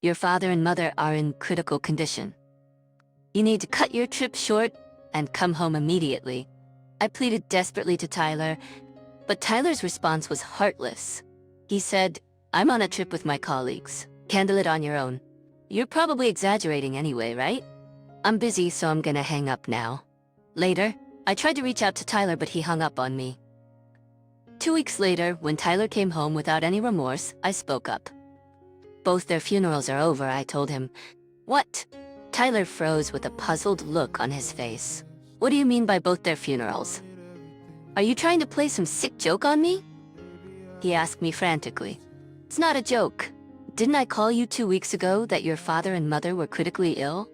Your father and mother are in critical condition. You need to cut your trip short and come home immediately. I pleaded desperately to Tyler, but Tyler's response was heartless. He said, I'm on a trip with my colleagues. Handle it on your own. You're probably exaggerating anyway, right? I'm busy, so I'm gonna hang up now. Later, I tried to reach out to Tyler, but he hung up on me. 2 weeks later, when Tyler came home without any remorse, I spoke up. Both their funerals are over, I told him. What? Tyler froze with a puzzled look on his face. What do you mean by both their funerals? Are you trying to play some sick joke on me? He asked me frantically. It's not a joke. Didn't I call you 2 weeks ago that your father and mother were critically ill?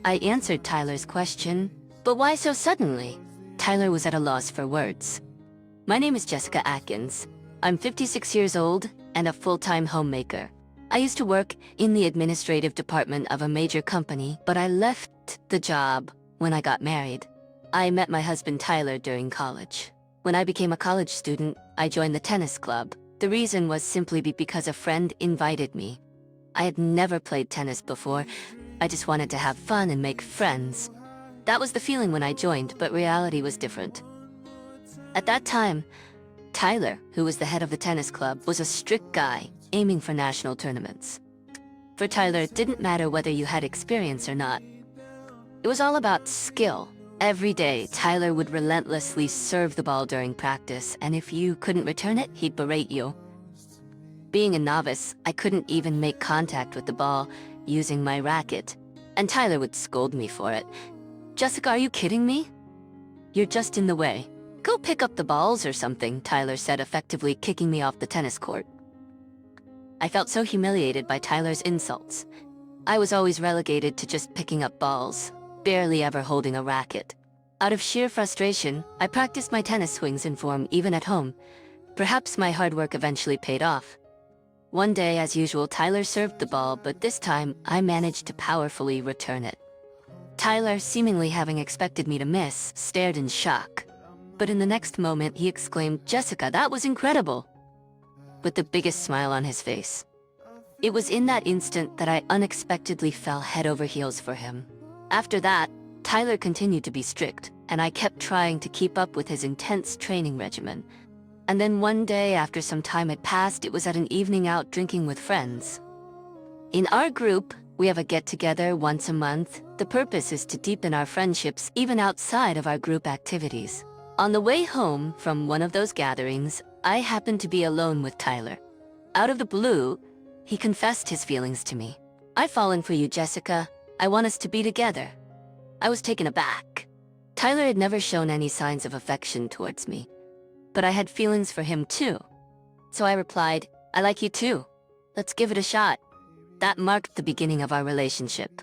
I answered Tyler's question, but why so suddenly? Tyler was at a loss for words. My name is Jessica Atkins. I'm 56 years old and a full-time homemaker. I used to work in the administrative department of a major company, but I left the job when I got married. I met my husband Tyler during college. When I became a college student, I joined the tennis club. The reason was simply because a friend invited me. I had never played tennis before. I just wanted to have fun and make friends. That was the feeling when I joined, but reality was different. At that time, Tyler, who was the head of the tennis club, was a strict guy, aiming for national tournaments. For Tyler, it didn't matter whether you had experience or not. It was all about skill. Every day, Tyler would relentlessly serve the ball during practice, and if you couldn't return it, he'd berate you. Being a novice, I couldn't even make contact with the ball using my racket, and Tyler would scold me for it. Jessica, are you kidding me? You're just in the way. Go pick up the balls or something, Tyler said, effectively kicking me off the tennis court. I felt so humiliated by Tyler's insults. I was always relegated to just picking up balls, barely ever holding a racket. Out of sheer frustration, I practiced my tennis swings in form even at home. Perhaps my hard work eventually paid off. One day, as usual, Tyler served the ball, but this time, I managed to powerfully return it. Tyler, seemingly having expected me to miss, stared in shock. But in the next moment, he exclaimed, Jessica, that was incredible! With the biggest smile on his face. It was in that instant that I unexpectedly fell head over heels for him. After that, Tyler continued to be strict, and I kept trying to keep up with his intense training regimen. And then one day, after some time had passed, it was at an evening out drinking with friends. In our group, we have a get-together once a month. The purpose is to deepen our friendships even outside of our group activities. On the way home from one of those gatherings, I happened to be alone with Tyler. Out of the blue, he confessed his feelings to me. I've fallen for you, Jessica. I want us to be together. I was taken aback. Tyler had never shown any signs of affection towards me, but I had feelings for him too. So I replied, I like you too. Let's give it a shot. That marked the beginning of our relationship.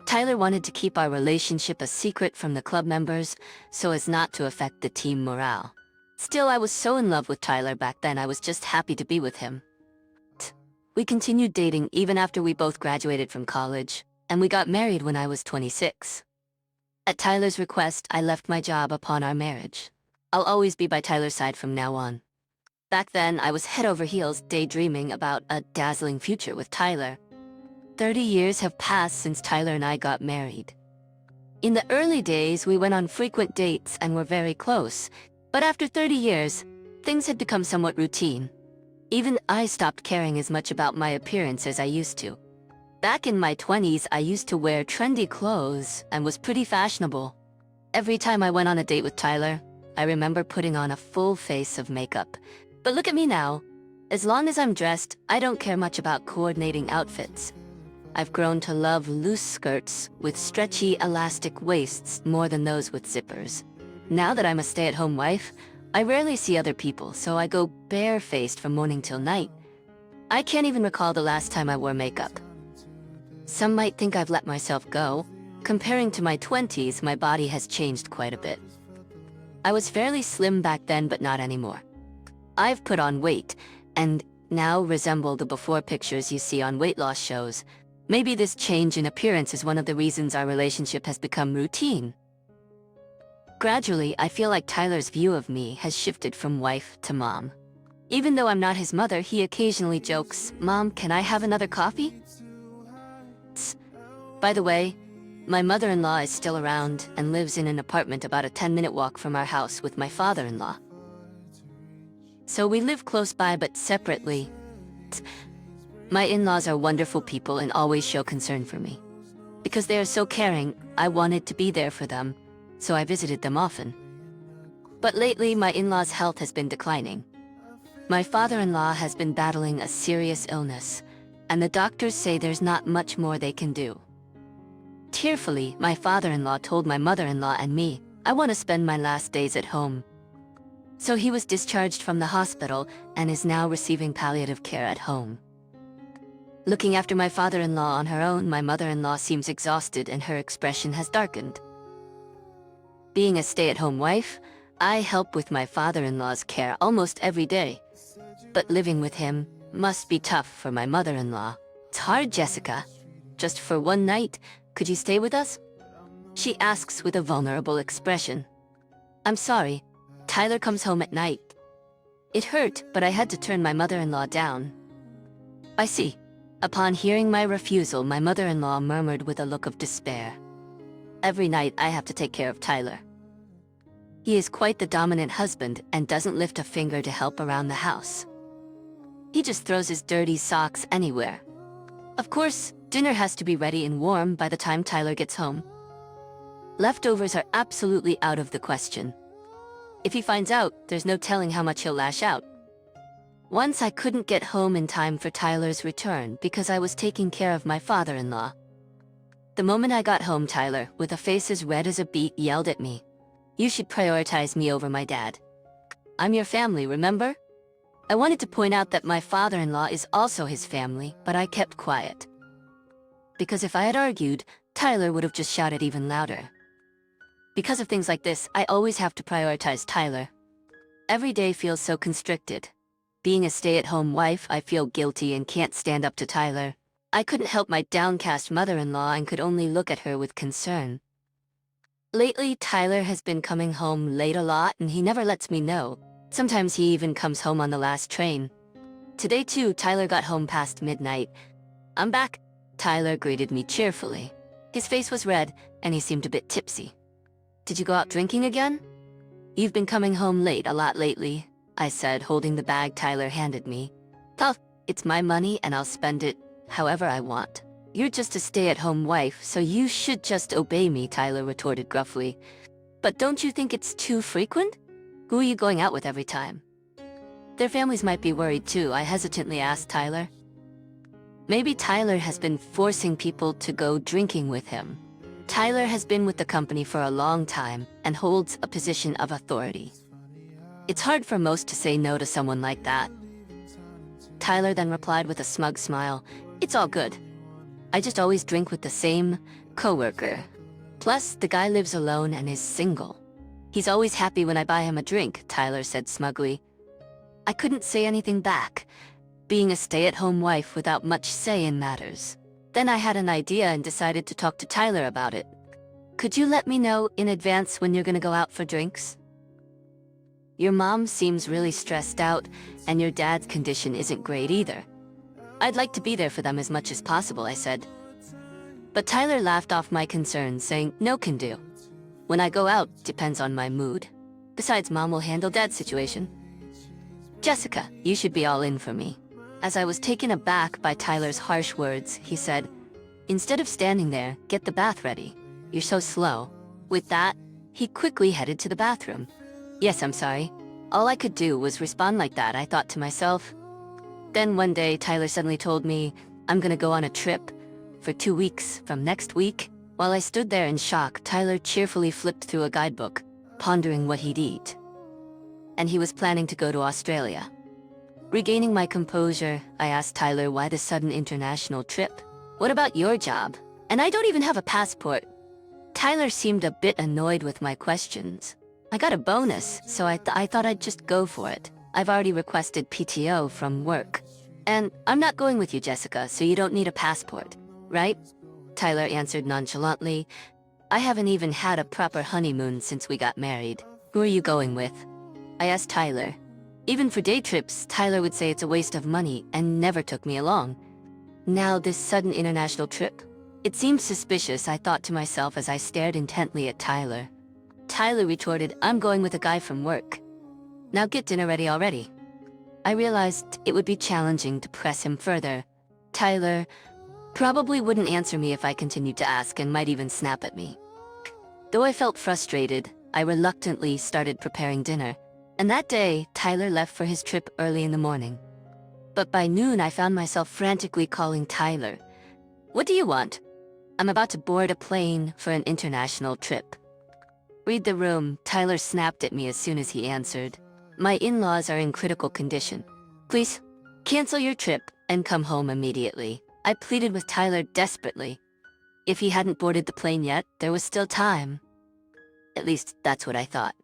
Tyler wanted to keep our relationship a secret from the club members so as not to affect the team morale. Still, I was so in love with Tyler back then, I was just happy to be with him. We continued dating even after we both graduated from college, and we got married when I was 26. At Tyler's request, I left my job upon our marriage. I'll always be by Tyler's side from now on. Back then, I was head over heels daydreaming about a dazzling future with Tyler. 30 years have passed since Tyler and I got married. In the early days, we went on frequent dates and were very close. But after 30 years, things had become somewhat routine. Even I stopped caring as much about my appearance as I used to. Back in my 20s, I used to wear trendy clothes and was pretty fashionable. Every time I went on a date with Tyler, I remember putting on a full face of makeup. But look at me now. As long as I'm dressed, I don't care much about coordinating outfits. I've grown to love loose skirts with stretchy, elastic waists more than those with zippers. Now that I'm a stay-at-home wife, I rarely see other people, so I go bare-faced from morning till night. I can't even recall the last time I wore makeup. Some might think I've let myself go. Comparing to my 20s, my body has changed quite a bit. I was fairly slim back then, but not anymore. I've put on weight, and now resemble the before pictures you see on weight loss shows. Maybe this change in appearance is one of the reasons our relationship has become routine. Gradually, I feel like Tyler's view of me has shifted from wife to mom. Even though I'm not his mother, he occasionally jokes, "Mom, can I have another coffee?" By the way, my mother-in-law is still around and lives in an apartment about a 10-minute walk from our house with my father-in-law. So we live close by but separately. My in-laws are wonderful people and always show concern for me. Because they are so caring, I wanted to be there for them, so I visited them often. But lately, my in-laws' health has been declining. My father-in-law has been battling a serious illness, and the doctors say there's not much more they can do. Tearfully, my father-in-law told my mother-in-law and me, "I want to spend my last days at home." So he was discharged from the hospital and is now receiving palliative care at home. Looking after my father-in-law on her own, my mother-in-law seems exhausted and her expression has darkened. Being a stay-at-home wife, I help with my father-in-law's care almost every day. But living with him must be tough for my mother-in-law. "It's hard, Jessica. Just for one night, could you stay with us?" She asks with a vulnerable expression. "I'm sorry. Tyler comes home at night." It hurt, but I had to turn my mother-in-law down. "I see." Upon hearing my refusal, my mother-in-law murmured with a look of despair. "Every night I have to take care of Tyler. He is quite the dominant husband and doesn't lift a finger to help around the house. He just throws his dirty socks anywhere. Of course, dinner has to be ready and warm by the time Tyler gets home. Leftovers are absolutely out of the question. If he finds out, there's no telling how much he'll lash out. Once I couldn't get home in time for Tyler's return because I was taking care of my father-in-law. The moment I got home, Tyler, with a face as red as a beet, yelled at me, "You should prioritize me over my dad. I'm your family, remember?" I wanted to point out that my father-in-law is also his family, but I kept quiet. Because if I had argued, Tyler would have just shouted even louder. Because of things like this, I always have to prioritize Tyler. Every day feels so constricted. Being a stay-at-home wife, I feel guilty and can't stand up to Tyler. I couldn't help my downcast mother-in-law and could only look at her with concern. Lately, Tyler has been coming home late a lot and he never lets me know. Sometimes he even comes home on the last train. Today too, Tyler got home past midnight. "I'm back." Tyler greeted me cheerfully. His face was red and he seemed a bit tipsy. "Did you go out drinking again?" "You've been coming home late a lot lately," I said, holding the bag Tyler handed me. "Tough, it's my money and I'll spend it however I want." "You're just a stay-at-home wife, so you should just obey me," Tyler retorted gruffly. "But don't you think it's too frequent? Who are you going out with every time?" "Their families might be worried too," I hesitantly asked Tyler. "Maybe Tyler has been forcing people to go drinking with him." Tyler has been with the company for a long time and holds a position of authority. It's hard for most to say no to someone like that. Tyler then replied with a smug smile, "It's all good. I just always drink with the same coworker. Plus, the guy lives alone and is single. He's always happy when I buy him a drink," Tyler said smugly. I couldn't say anything back, being a stay-at-home wife without much say in matters. Then I had an idea and decided to talk to Tyler about it. "Could you let me know in advance when you're gonna go out for drinks? Your mom seems really stressed out, and your dad's condition isn't great either. I'd like to be there for them as much as possible," I said. But Tyler laughed off my concerns, saying, "No can do. When I go out, depends on my mood. Besides, Mom will handle Dad's situation." "Jessica, you should be all in for me." As I was taken aback by Tyler's harsh words, he said, "Instead of standing there, get the bath ready. You're so slow." With that, he quickly headed to the bathroom. Yes, I'm sorry. All I could do was respond like that, I thought to myself. Then one day, Tyler suddenly told me, "I'm gonna go on a trip for 2 weeks from next week." While I stood there in shock, Tyler cheerfully flipped through a guidebook, pondering what he'd eat. And he was planning to go to Australia. Regaining my composure, I asked Tyler why the sudden international trip. "What about your job? And I don't even have a passport." Tyler seemed a bit annoyed with my questions. "I got a bonus, so I thought I'd just go for it. I've already requested PTO from work. And I'm not going with you, Jessica, so you don't need a passport, right?" Tyler answered nonchalantly. "I haven't even had a proper honeymoon since we got married. Who are you going with?" I asked Tyler. Even for day trips, Tyler would say it's a waste of money and never took me along. Now this sudden international trip? It seemed suspicious, I thought to myself as I stared intently at Tyler. Tyler retorted, "I'm going with a guy from work. Now get dinner ready already." I realized it would be challenging to press him further. Tyler probably wouldn't answer me if I continued to ask and might even snap at me. Though I felt frustrated, I reluctantly started preparing dinner. And that day, Tyler left for his trip early in the morning. But by noon, I found myself frantically calling Tyler. "What do you want?" "I'm about to board a plane for an international trip." "Read the room," Tyler snapped at me as soon as he answered. "My in-laws are in critical condition. Please, cancel your trip and come home immediately." I pleaded with Tyler desperately. If he hadn't boarded the plane yet, there was still time. At least, that's what I thought.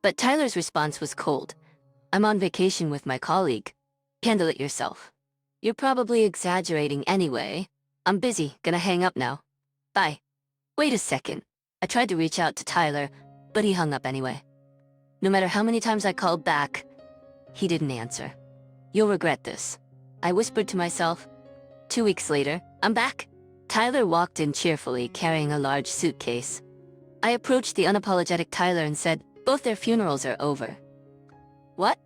But Tyler's response was cold. "I'm on vacation with my colleague. Handle it yourself." "You're probably exaggerating anyway. I'm busy, gonna hang up now. Bye." Wait a second. I tried to reach out to Tyler, but he hung up anyway. No matter how many times I called back, he didn't answer. "You'll regret this," I whispered to myself. 2 weeks later, I'm back. Tyler walked in cheerfully, carrying a large suitcase. I approached the unapologetic Tyler and said, "Both their funerals are over." "What?"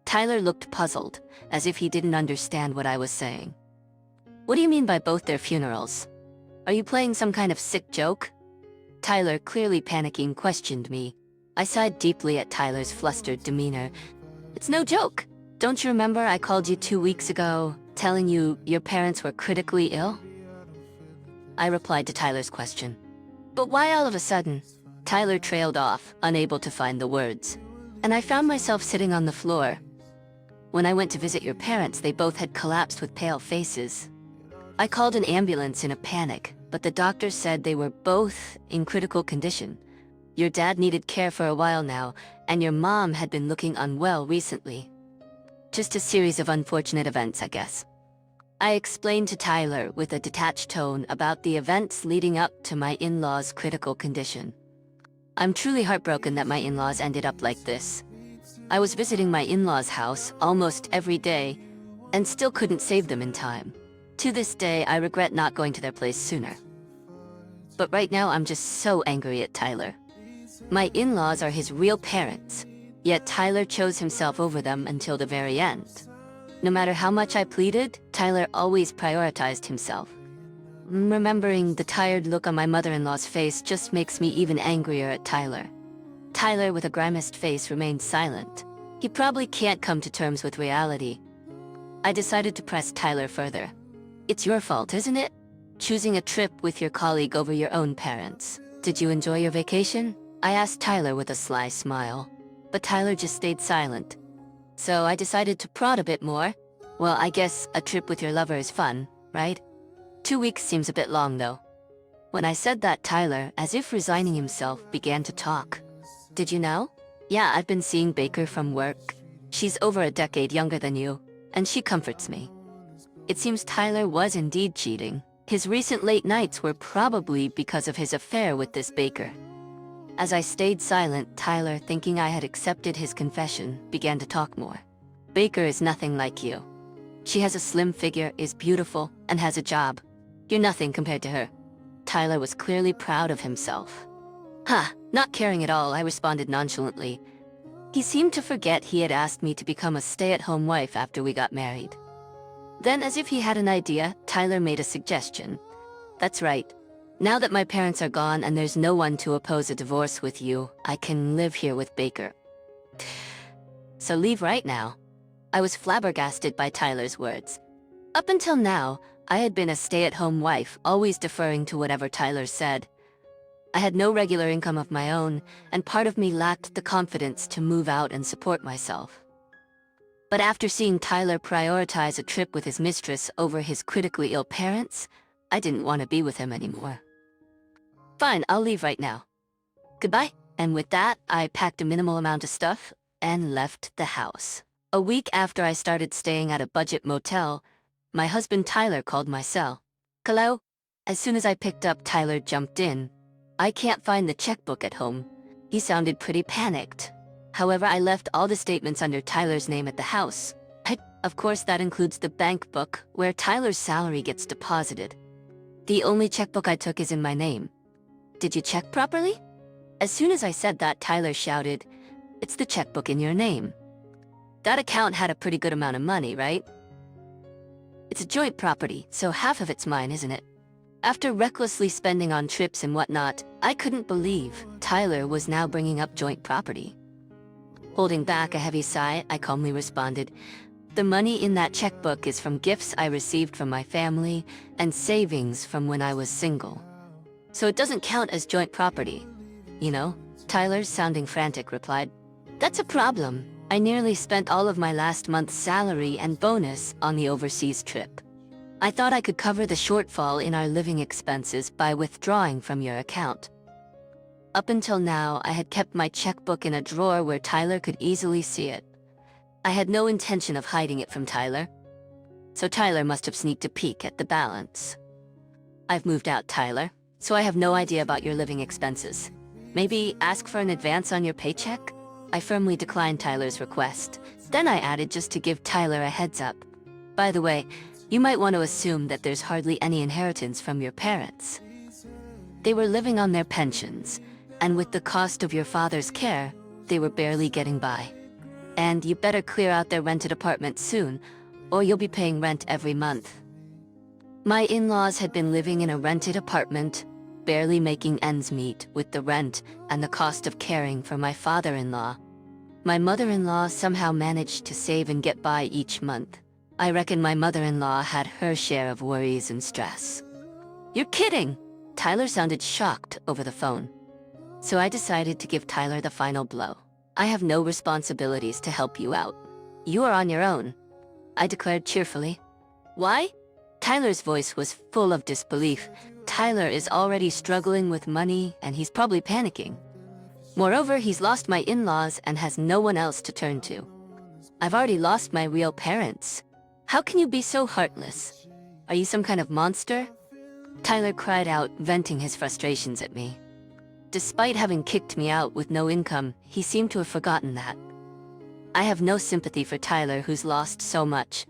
Tyler looked puzzled, as if he didn't understand what I was saying. "What do you mean by both their funerals? Are you playing some kind of sick joke?" Tyler, clearly panicking, questioned me. I sighed deeply at Tyler's flustered demeanor. "It's no joke. Don't you remember I called you 2 weeks ago, telling you your parents were critically ill?" I replied to Tyler's question. "But why all of a sudden?" Tyler trailed off, unable to find the words. And I found myself sitting on the floor. "When I went to visit your parents, they both had collapsed with pale faces. I called an ambulance in a panic, but the doctor said they were both in critical condition. Your dad needed care for a while now, and your mom had been looking unwell recently. Just a series of unfortunate events, I guess." I explained to Tyler with a detached tone about the events leading up to my in-laws' critical condition. I'm truly heartbroken that my in-laws ended up like this. I was visiting my in-laws' house almost every day and still couldn't save them in time. To this day, I regret not going to their place sooner. But right now, I'm just so angry at Tyler. My in-laws are his real parents, yet Tyler chose himself over them until the very end. No matter how much I pleaded, Tyler always prioritized himself. Remembering the tired look on my mother-in-law's face just makes me even angrier at Tyler. Tyler, with a grimaced face, remained silent. He probably can't come to terms with reality. I decided to press Tyler further. "It's your fault, isn't it? Choosing a trip with your colleague over your own parents. Did you enjoy your vacation?" I asked Tyler with a sly smile. But Tyler just stayed silent. So I decided to prod a bit more. "Well, I guess a trip with your lover is fun, right? 2 weeks seems a bit long, though." When I said that, Tyler, as if resigning himself, began to talk. "Did you know? Yeah, I've been seeing Baker from work. She's over a decade younger than you, and she comforts me." It seems Tyler was indeed cheating. His recent late nights were probably because of his affair with this Baker. As I stayed silent, Tyler, thinking I had accepted his confession, began to talk more. "Baker is nothing like you. She has a slim figure, is beautiful, and has a job. You're nothing compared to her." Tyler was clearly proud of himself. "Huh, not caring at all," I responded nonchalantly. He seemed to forget he had asked me to become a stay-at-home wife after we got married. Then, as if he had an idea, Tyler made a suggestion. "That's right. Now that my parents are gone and there's no one to oppose a divorce with you, I can live here with Baker." "So leave right now." I was flabbergasted by Tyler's words. Up until now, I had been a stay-at-home wife, always deferring to whatever Tyler said. I had no regular income of my own, and part of me lacked the confidence to move out and support myself. But after seeing Tyler prioritize a trip with his mistress over his critically ill parents, I didn't want to be with him anymore. "Fine, I'll leave right now. Goodbye." And with that, I packed a minimal amount of stuff and left the house. A week after I started staying at a budget motel, my husband Tyler called my cell. "Hello?" As soon as I picked up, Tyler jumped in. "I can't find the checkbook at home." He sounded pretty panicked. However, I left all the statements under Tyler's name at the house. Of course, that includes the bank book, where Tyler's salary gets deposited. The only checkbook I took is in my name. Did you check properly? As soon as I said that, Tyler shouted, "It's the checkbook in your name." That account had a pretty good amount of money, right? It's a joint property, so half of it's mine, isn't it? After recklessly spending on trips and whatnot, I couldn't believe Tyler was now bringing up joint property. Holding back a heavy sigh, I calmly responded, "The money in that checkbook is from gifts I received from my family and savings from when I was single. So it doesn't count as joint property. You know?" Tyler, sounding frantic, replied, "That's a problem. I nearly spent all of my last month's salary and bonus on the overseas trip. I thought I could cover the shortfall in our living expenses by withdrawing from your account." Up until now, I had kept my checkbook in a drawer where Tyler could easily see it. I had no intention of hiding it from Tyler. So Tyler must have sneaked a peek at the balance. "I've moved out, Tyler, so I have no idea about your living expenses. Maybe ask for an advance on your paycheck?" I firmly declined Tyler's request. Then I added, just to give Tyler a heads up, "By the way, you might want to assume that there's hardly any inheritance from your parents. They were living on their pensions, and with the cost of your father's care, they were barely getting by. And you better clear out their rented apartment soon, or you'll be paying rent every month." My in-laws had been living in a rented apartment, barely making ends meet with the rent and the cost of caring for my father-in-law. My mother-in-law somehow managed to save and get by each month. I reckon my mother-in-law had her share of worries and stress. "You're kidding!" Tyler sounded shocked over the phone. So I decided to give Tyler the final blow. "I have no responsibilities to help you out. You are on your own," I declared cheerfully. "Why?" Tyler's voice was full of disbelief. Tyler is already struggling with money, and he's probably panicking. Moreover, he's lost my in-laws and has no one else to turn to. "I've already lost my real parents. How can you be so heartless? Are you some kind of monster?" Tyler cried out, venting his frustrations at me. Despite having kicked me out with no income, he seemed to have forgotten that. I have no sympathy for Tyler, who's lost so much.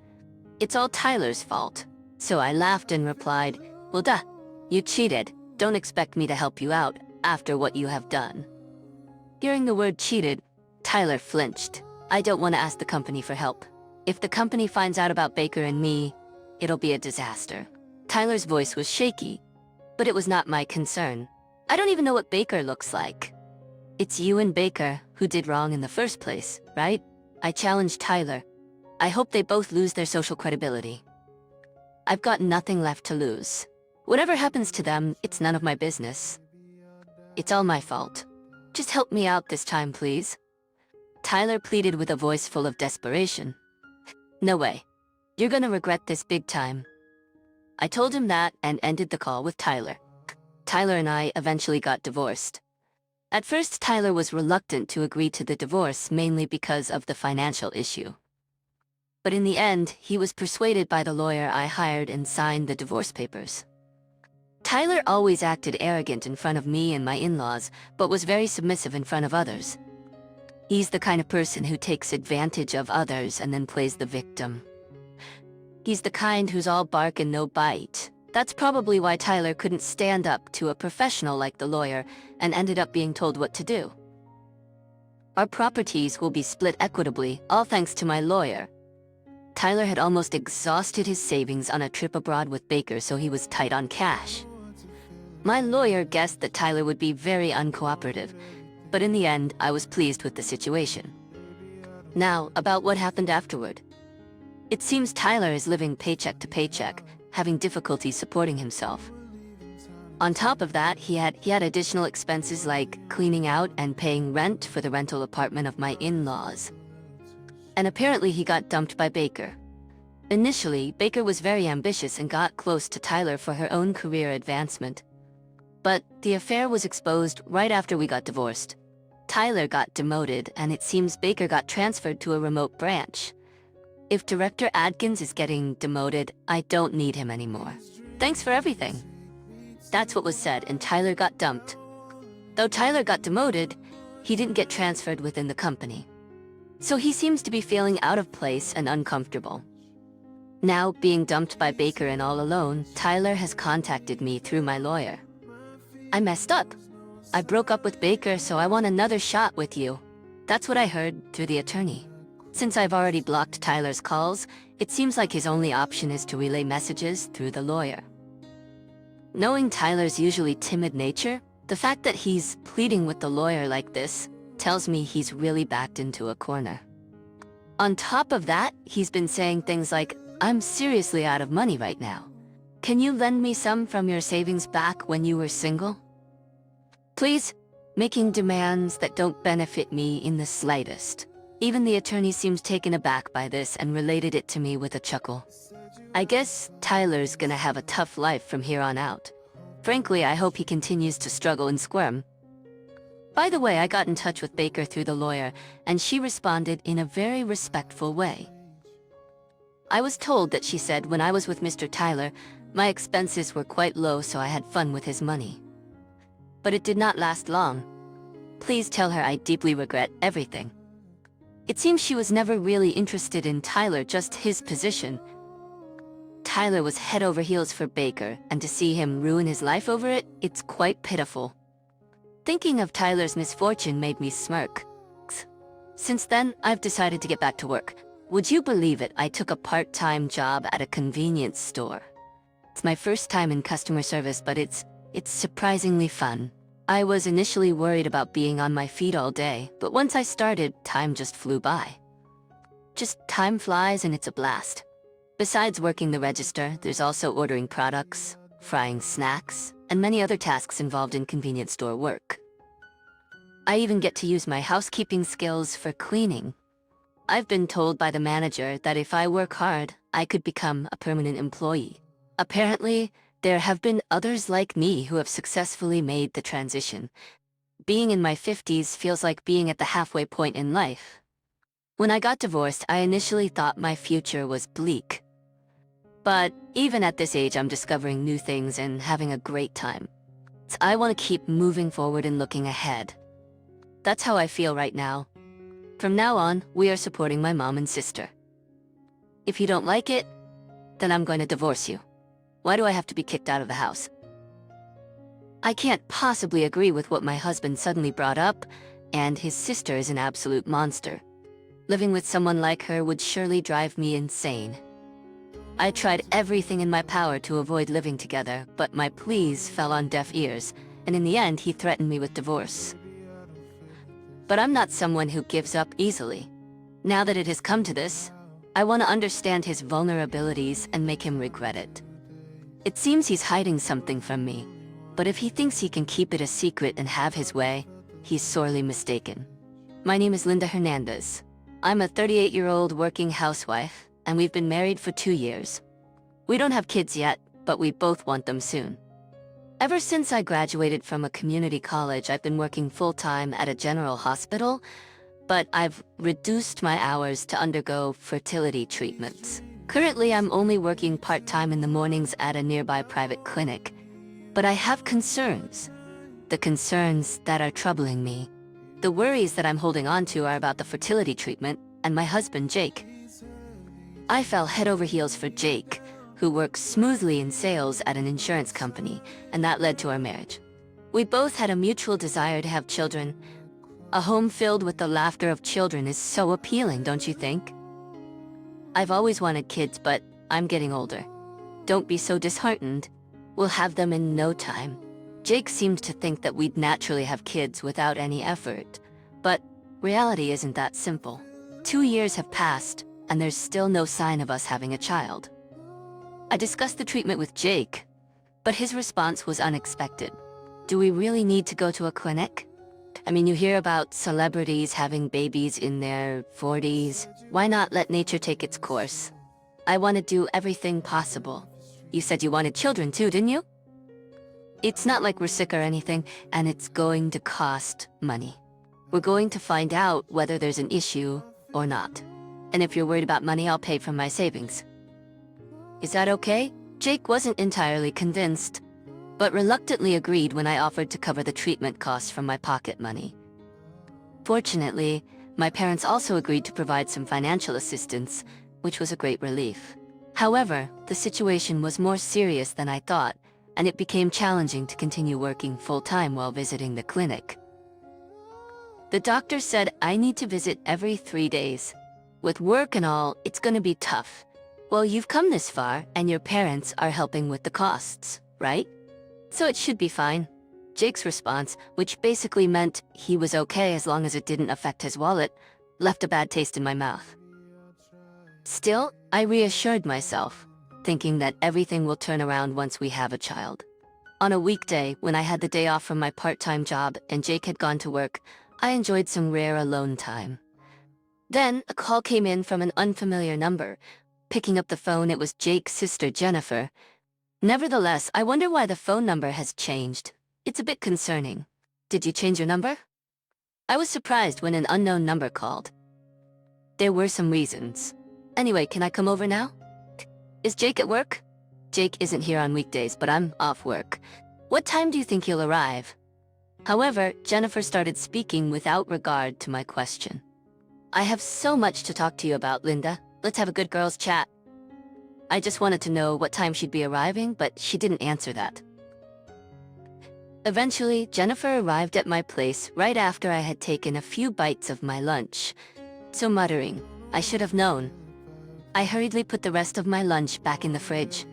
It's all Tyler's fault. So I laughed and replied, "Well, duh. You cheated. Don't expect me to help you out after what you have done." Hearing the word cheated, Tyler flinched. "I don't want to ask the company for help. If the company finds out about Baker and me, it'll be a disaster." Tyler's voice was shaky, but it was not my concern. "I don't even know what Baker looks like." "It's you and Baker who did wrong in the first place, right?" I challenged Tyler. "I hope they both lose their social credibility." "I've got nothing left to lose. Whatever happens to them, it's none of my business. It's all my fault. Just help me out this time, please." Tyler pleaded with a voice full of desperation. "No way. You're gonna regret this big time." I told him that and ended the call with Tyler. Tyler and I eventually got divorced. At first, Tyler was reluctant to agree to the divorce, mainly because of the financial issue. But in the end, he was persuaded by the lawyer I hired and signed the divorce papers. Tyler always acted arrogant in front of me and my in-laws, but was very submissive in front of others. He's the kind of person who takes advantage of others and then plays the victim. He's the kind who's all bark and no bite. That's probably why Tyler couldn't stand up to a professional like the lawyer and ended up being told what to do. Our properties will be split equitably, all thanks to my lawyer. Tyler had almost exhausted his savings on a trip abroad with Baker, so he was tight on cash. My lawyer guessed that Tyler would be very uncooperative, but in the end, I was pleased with the situation. Now, about what happened afterward. It seems Tyler is living paycheck to paycheck, having difficulty supporting himself. On top of that, he had additional expenses like cleaning out and paying rent for the rental apartment of my in-laws. And apparently he got dumped by Baker. Initially, Baker was very ambitious and got close to Tyler for her own career advancement. But the affair was exposed right after we got divorced. Tyler got demoted, and it seems Baker got transferred to a remote branch. If Director Adkins is getting demoted, I don't need him anymore. Thanks for everything. That's what was said, and Tyler got dumped. Though Tyler got demoted, he didn't get transferred within the company. So he seems to be feeling out of place and uncomfortable. Now, being dumped by Baker and all alone, Tyler has contacted me through my lawyer. I messed up. I broke up with Baker, so I want another shot with you. That's what I heard through the attorney. Since I've already blocked Tyler's calls, it seems like his only option is to relay messages through the lawyer. Knowing Tyler's usually timid nature, the fact that he's pleading with the lawyer like this tells me he's really backed into a corner. On top of that, he's been saying things like, "I'm seriously out of money right now. Can you lend me some from your savings back when you were single?" Please, making demands that don't benefit me in the slightest. Even the attorney seems taken aback by this and related it to me with a chuckle. I guess Tyler's gonna have a tough life from here on out. Frankly, I hope he continues to struggle and squirm. By the way, I got in touch with Baker through the lawyer, and she responded in a very respectful way. I was told that she said when I was with Mr. Tyler, my expenses were quite low, so I had fun with his money. But it did not last long. Please tell her I deeply regret everything. It seems she was never really interested in Tyler, just his position. Tyler was head over heels for Baker, and to see him ruin his life over it, it's quite pitiful. Thinking of Tyler's misfortune made me smirk. Since then, I've decided to get back to work. Would you believe it, I took a part-time job at a convenience store. It's my first time in customer service, but it's surprisingly fun. I was initially worried about being on my feet all day, but once I started, time just flew by. Just time flies and it's a blast. Besides working the register, there's also ordering products, frying snacks, and many other tasks involved in convenience store work. I even get to use my housekeeping skills for cleaning. I've been told by the manager that if I work hard, I could become a permanent employee. Apparently, there have been others like me who have successfully made the transition. Being in my 50s feels like being at the halfway point in life. When I got divorced, I initially thought my future was bleak. But even at this age, I'm discovering new things and having a great time. So I want to keep moving forward and looking ahead. That's how I feel right now. From now on, we are supporting my mom and sister. If you don't like it, then I'm going to divorce you. Why do I have to be kicked out of the house? I can't possibly agree with what my husband suddenly brought up, and his sister is an absolute monster. Living with someone like her would surely drive me insane. I tried everything in my power to avoid living together, but my pleas fell on deaf ears, and in the end he threatened me with divorce. But I'm not someone who gives up easily. Now that it has come to this, I want to understand his vulnerabilities and make him regret it. It seems he's hiding something from me, but if he thinks he can keep it a secret and have his way, he's sorely mistaken. My name is Linda Hernandez. I'm a 38-year-old working housewife, and we've been married for 2 years. We don't have kids yet, but we both want them soon. Ever since I graduated from a community college, I've been working full-time at a general hospital, but I've reduced my hours to undergo fertility treatments. Currently, I'm only working part-time in the mornings at a nearby private clinic, but I have concerns. The concerns that are troubling me. The worries that I'm holding on to are about the fertility treatment and my husband, Jake. I fell head over heels for Jake, who works smoothly in sales at an insurance company, and that led to our marriage. We both had a mutual desire to have children. A home filled with the laughter of children is so appealing, don't you think? I've always wanted kids, but I'm getting older. Don't be so disheartened. We'll have them in no time. Jake seemed to think that we'd naturally have kids without any effort, but reality isn't that simple. 2 years have passed, and there's still no sign of us having a child. I discussed the treatment with Jake, but his response was unexpected. Do we really need to go to a clinic? I mean, you hear about celebrities having babies in their 40s. Why not let nature take its course? I want to do everything possible. You said you wanted children too, didn't you? It's not like we're sick or anything, and it's going to cost money. We're going to find out whether there's an issue or not. And if you're worried about money, I'll pay from my savings. Is that okay? Jake wasn't entirely convinced, but reluctantly agreed when I offered to cover the treatment costs from my pocket money. Fortunately, my parents also agreed to provide some financial assistance, which was a great relief. However, the situation was more serious than I thought, and it became challenging to continue working full-time while visiting the clinic. The doctor said I need to visit every 3 days. With work and all, it's gonna be tough. Well, you've come this far, and your parents are helping with the costs, right? So it should be fine. Jake's response, which basically meant he was okay as long as it didn't affect his wallet, left a bad taste in my mouth. Still, I reassured myself, thinking that everything will turn around once we have a child. On a weekday, when I had the day off from my part-time job and Jake had gone to work, I enjoyed some rare alone time. Then, a call came in from an unfamiliar number. Picking up the phone, it was Jake's sister, Jennifer. Nevertheless, I wonder why the phone number has changed. It's a bit concerning. Did you change your number? I was surprised when an unknown number called. There were some reasons. Anyway, can I come over now? Is Jake at work? Jake isn't here on weekdays, but I'm off work. What time do you think he'll arrive? However, Jennifer started speaking without regard to my question. I have so much to talk to you about, Linda. Let's have a good girls' chat. I just wanted to know what time she'd be arriving, but she didn't answer that. Eventually, Jennifer arrived at my place right after I had taken a few bites of my lunch. So muttering, I should have known. I hurriedly put the rest of my lunch back in the fridge.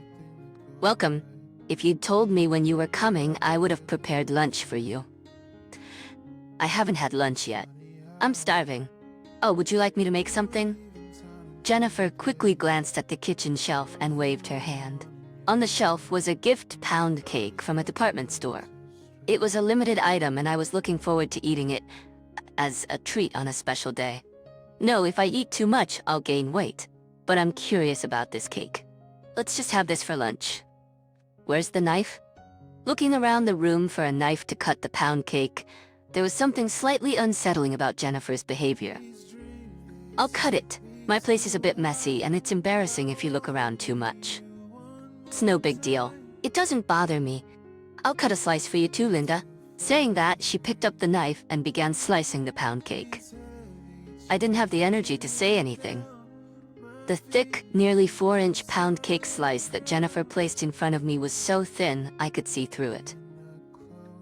Welcome. If you'd told me when you were coming, I would have prepared lunch for you. I haven't had lunch yet. I'm starving. Oh, would you like me to make something? Jennifer quickly glanced at the kitchen shelf and waved her hand. On the shelf was a gift pound cake from a department store. It was a limited item and I was looking forward to eating it as a treat on a special day. No, if I eat too much, I'll gain weight. But I'm curious about this cake. Let's just have this for lunch. Where's the knife? Looking around the room for a knife to cut the pound cake, there was something slightly unsettling about Jennifer's behavior. I'll cut it. My place is a bit messy and it's embarrassing if you look around too much. It's no big deal. It doesn't bother me. I'll cut a slice for you too, Linda. Saying that, she picked up the knife and began slicing the pound cake. I didn't have the energy to say anything. The thick, nearly 4-inch pound cake slice that Jennifer placed in front of me was so thin I could see through it.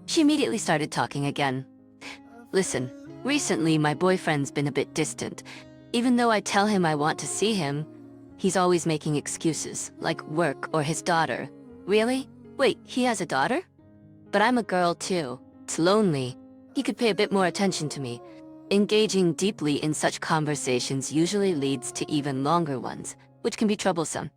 She immediately started talking again. Listen, recently my boyfriend's been a bit distant. Even though I tell him I want to see him, he's always making excuses, like work or his daughter. Really? Wait, he has a daughter? But I'm a girl too. It's lonely. He could pay a bit more attention to me. Engaging deeply in such conversations usually leads to even longer ones, which can be troublesome.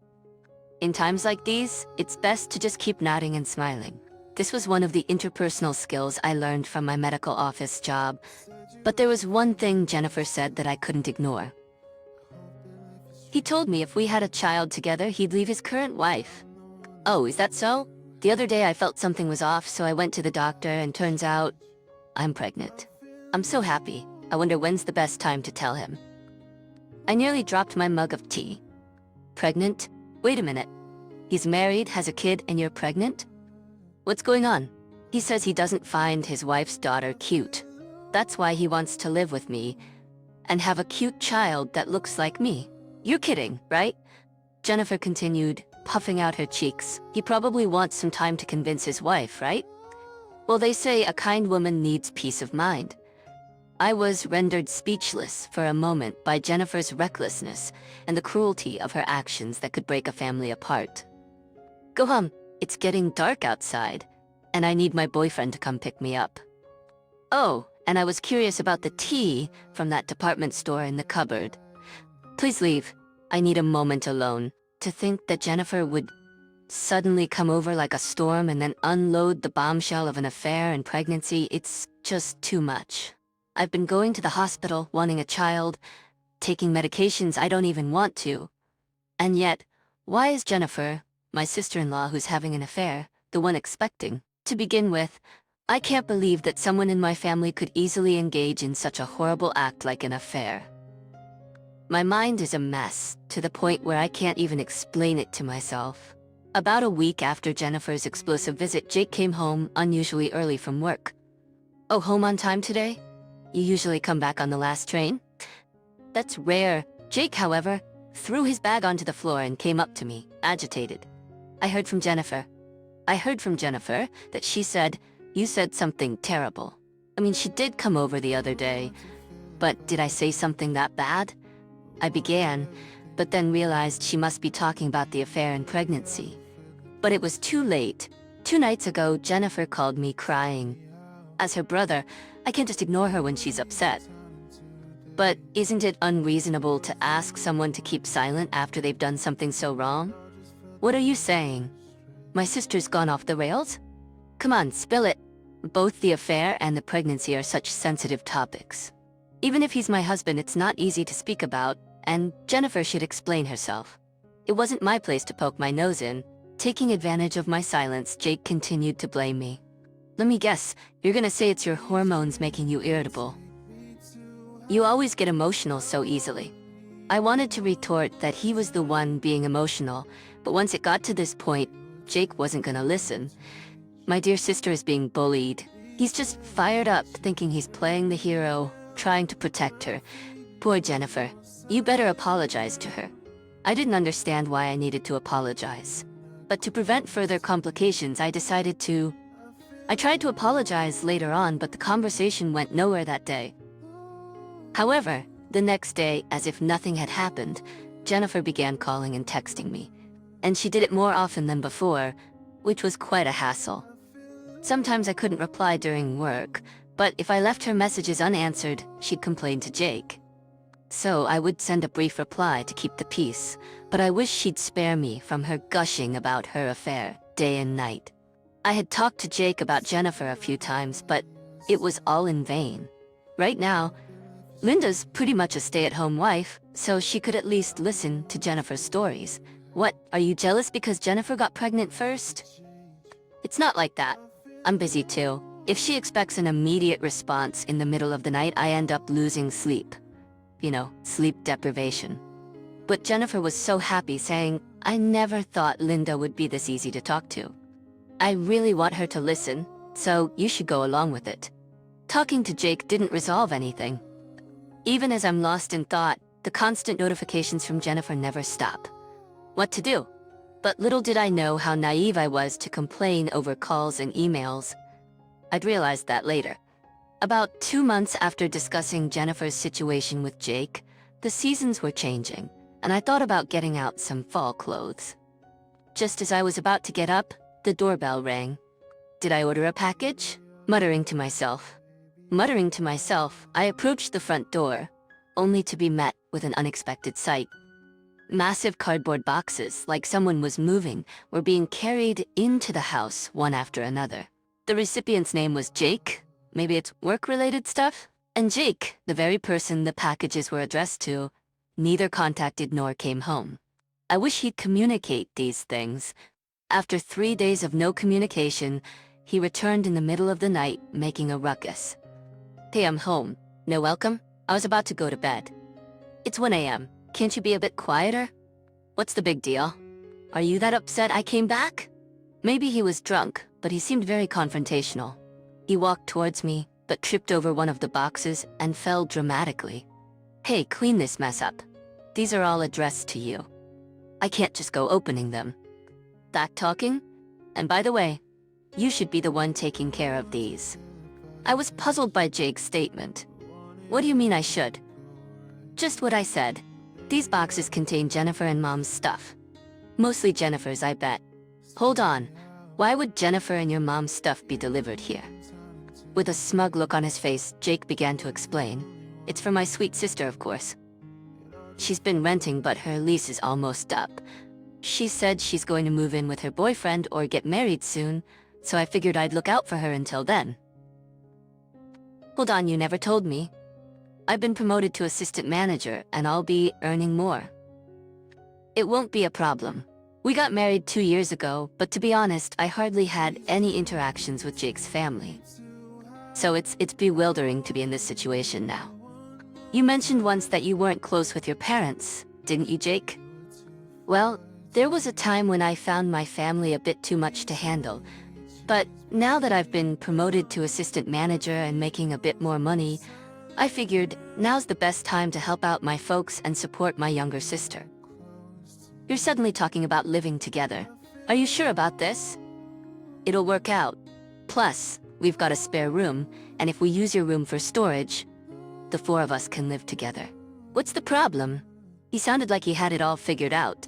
In times like these, it's best to just keep nodding and smiling. This was one of the interpersonal skills I learned from my medical office job. But there was one thing Jennifer said that I couldn't ignore. He told me if we had a child together, he'd leave his current wife. Oh, is that so? The other day I felt something was off, so I went to the doctor and turns out I'm pregnant. I'm so happy. I wonder when's the best time to tell him. I nearly dropped my mug of tea. Pregnant? Wait a minute. He's married, has a kid, and you're pregnant? What's going on? He says he doesn't find his wife's daughter cute. That's why he wants to live with me and have a cute child that looks like me. You're kidding, right? Jennifer continued, puffing out her cheeks. He probably wants some time to convince his wife, right? Well, they say a kind woman needs peace of mind. I was rendered speechless for a moment by Jennifer's recklessness and the cruelty of her actions that could break a family apart. Go home. It's getting dark outside, and I need my boyfriend to come pick me up. Oh, and I was curious about the tea from that department store in the cupboard. Please leave. I need a moment alone. To think that Jennifer would suddenly come over like a storm and then unload the bombshell of an affair and pregnancy, it's just too much. I've been going to the hospital, wanting a child, taking medications I don't even want to. And yet, why is Jennifer, my sister-in-law who's having an affair, the one expecting? To begin with, I can't believe that someone in my family could easily engage in such a horrible act like an affair. My mind is a mess, to the point where I can't even explain it to myself. About a week after Jennifer's explosive visit, Jake came home unusually early from work. Oh, home on time today? You usually come back on the last train? That's rare. Jake, however, threw his bag onto the floor and came up to me, agitated. I heard from Jennifer that she said, you said something terrible. I mean, she did come over the other day, but did I say something that bad? I began, but then realized she must be talking about the affair and pregnancy. But it was too late. 2 nights ago, Jennifer called me crying. As her brother, I can't just ignore her when she's upset. But isn't it unreasonable to ask someone to keep silent after they've done something so wrong? What are you saying? My sister's gone off the rails? Come on, spill it. Both the affair and the pregnancy are such sensitive topics. Even if he's my husband, it's not easy to speak about, and Jennifer should explain herself. It wasn't my place to poke my nose in. Taking advantage of my silence, Jake continued to blame me. Let me guess, you're gonna say it's your hormones making you irritable. You always get emotional so easily. I wanted to retort that he was the one being emotional, but once it got to this point, Jake wasn't gonna listen. My dear sister is being bullied. He's just fired up, thinking he's playing the hero, trying to protect her. Poor Jennifer. You better apologize to her. I didn't understand why I needed to apologize. But to prevent further complications, I tried to apologize later on, but the conversation went nowhere that day. However, the next day, as if nothing had happened, Jennifer began calling and texting me. And she did it more often than before, which was quite a hassle. Sometimes I couldn't reply during work, but if I left her messages unanswered, she'd complain to Jake. So I would send a brief reply to keep the peace, but I wish she'd spare me from her gushing about her affair, day and night. I had talked to Jake about Jennifer a few times, but it was all in vain. Right now, Linda's pretty much a stay-at-home wife, so she could at least listen to Jennifer's stories. What, are you jealous because Jennifer got pregnant first? It's not like that. I'm busy too. If she expects an immediate response in the middle of the night, I end up losing sleep. You know, sleep deprivation. But Jennifer was so happy, saying, I never thought Linda would be this easy to talk to. I really want her to listen, so you should go along with it. Talking to Jake didn't resolve anything. Even as I'm lost in thought, the constant notifications from Jennifer never stop. What to do? But little did I know how naive I was to complain over calls and emails. I'd realized that later. About 2 months after discussing Jennifer's situation with Jake, the seasons were changing, and I thought about getting out some fall clothes. Just as I was about to get up, the doorbell rang. Did I order a package? Muttering to myself, I approached the front door, only to be met with an unexpected sight. Massive cardboard boxes, like someone was moving, were being carried into the house one after another. The recipient's name was Jake. Maybe it's work-related stuff? And Jake, the very person the packages were addressed to, neither contacted nor came home. I wish he'd communicate these things. After 3 days of no communication, he returned in the middle of the night, making a ruckus. Hey, I'm home. No welcome? I was about to go to bed. It's 1 a.m. Can't you be a bit quieter? What's the big deal? Are you that upset I came back? Maybe he was drunk, but he seemed very confrontational. He walked towards me, but tripped over one of the boxes and fell dramatically. Hey, clean this mess up. These are all addressed to you. I can't just go opening them. Back talking? And by the way, you should be the one taking care of these. I was puzzled by Jake's statement. What do you mean I should? Just what I said. These boxes contain Jennifer and Mom's stuff. Mostly Jennifer's, I bet. Hold on. Why would Jennifer and your mom's stuff be delivered here? With a smug look on his face, Jake began to explain. It's for my sweet sister, of course. She's been renting, but her lease is almost up. She said she's going to move in with her boyfriend or get married soon, so I figured I'd look out for her until then. Hold on, you never told me. I've been promoted to assistant manager, and I'll be earning more. It won't be a problem. We got married 2 years ago, but to be honest, I hardly had any interactions with Jake's family. So it's bewildering to be in this situation now. You mentioned once that you weren't close with your parents, didn't you, Jake? Well, there was a time when I found my family a bit too much to handle. But now that I've been promoted to assistant manager and making a bit more money, I figured now's the best time to help out my folks and support my younger sister. You're suddenly talking about living together. Are you sure about this? It'll work out. Plus, we've got a spare room, and if we use your room for storage, the four of us can live together. What's the problem? He sounded like he had it all figured out,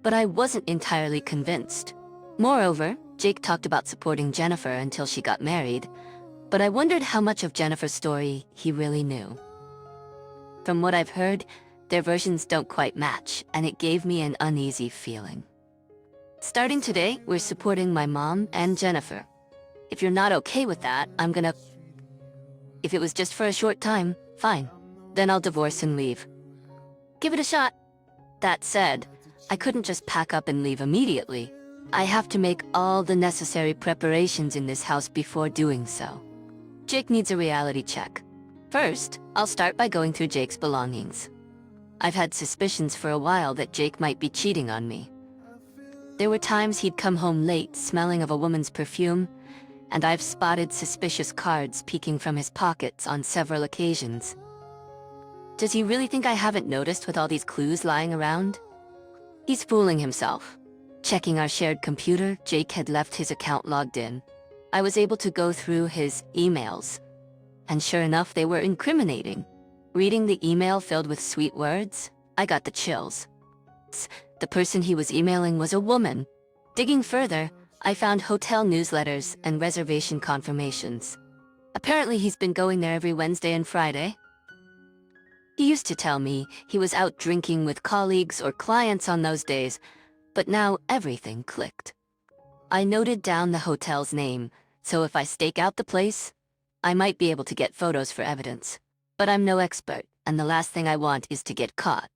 but I wasn't entirely convinced. Moreover, Jake talked about supporting Jennifer until she got married, but I wondered how much of Jennifer's story he really knew. From what I've heard, their versions don't quite match, and it gave me an uneasy feeling. Starting today, we're supporting my mom and Jennifer. If you're not okay with that, If it was just for a short time, fine. Then I'll divorce and leave. Give it a shot. That said, I couldn't just pack up and leave immediately. I have to make all the necessary preparations in this house before doing so. Jake needs a reality check. First, I'll start by going through Jake's belongings. I've had suspicions for a while that Jake might be cheating on me. There were times he'd come home late, smelling of a woman's perfume, and I've spotted suspicious cards peeking from his pockets on several occasions. Does he really think I haven't noticed with all these clues lying around? He's fooling himself. Checking our shared computer, Jake had left his account logged in. I was able to go through his emails, and sure enough, they were incriminating. Reading the email filled with sweet words, I got the chills. The person he was emailing was a woman. Digging further, I found hotel newsletters and reservation confirmations. Apparently he's been going there every Wednesday and Friday. He used to tell me he was out drinking with colleagues or clients on those days, but now everything clicked. I noted down the hotel's name, so if I stake out the place, I might be able to get photos for evidence. But I'm no expert, and the last thing I want is to get caught.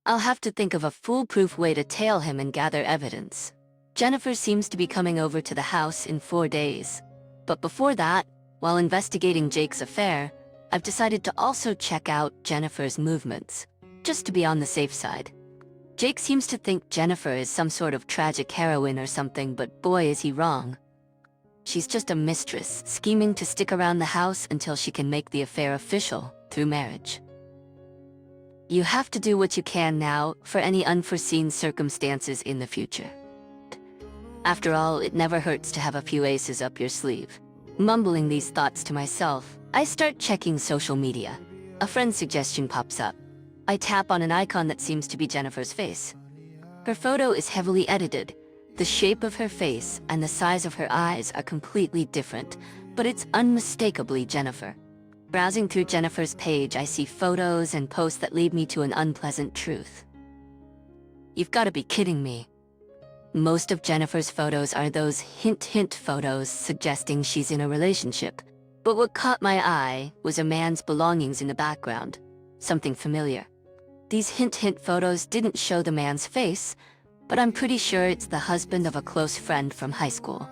I'll have to think of a foolproof way to tail him and gather evidence. Jennifer seems to be coming over to the house in 4 days. But before that, while investigating Jake's affair, I've decided to also check out Jennifer's movements, just to be on the safe side. Jake seems to think Jennifer is some sort of tragic heroine or something, but boy is he wrong. She's just a mistress, scheming to stick around the house until she can make the affair official through marriage. You have to do what you can now for any unforeseen circumstances in the future. After all, it never hurts to have a few aces up your sleeve. Mumbling these thoughts to myself, I start checking social media. A friend's suggestion pops up. I tap on an icon that seems to be Jennifer's face. Her photo is heavily edited. The shape of her face and the size of her eyes are completely different, but it's unmistakably Jennifer. Browsing through Jennifer's page, I see photos and posts that lead me to an unpleasant truth. You've got to be kidding me. Most of Jennifer's photos are those hint photos suggesting she's in a relationship. But what caught my eye was a man's belongings in the background. Something familiar. These hint photos didn't show the man's face, but I'm pretty sure it's the husband of a close friend from high school.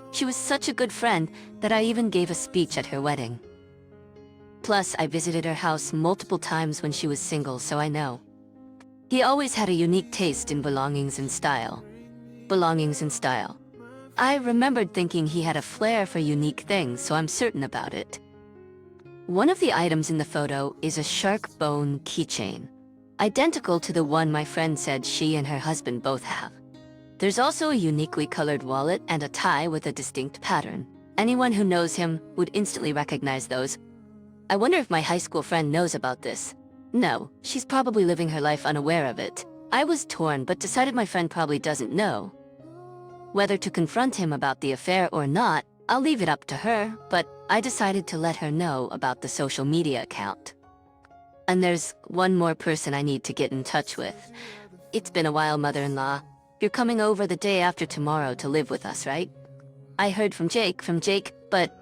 She was such a good friend that I even gave a speech at her wedding. Plus, I visited her house multiple times when she was single, so I know. He always had a unique taste in belongings and style. Belongings and style. I remembered thinking he had a flair for unique things, so I'm certain about it. One of the items in the photo is a shark bone keychain, identical to the one my friend said she and her husband both have. There's also a uniquely colored wallet and a tie with a distinct pattern. Anyone who knows him would instantly recognize those. I wonder if my high school friend knows about this. No, she's probably living her life unaware of it. I was torn, but decided my friend probably doesn't know. Whether to confront him about the affair or not, I'll leave it up to her, but I decided to let her know about the social media account. And there's one more person I need to get in touch with. It's been a while, mother-in-law. You're coming over the day after tomorrow to live with us, right? I heard from Jake, but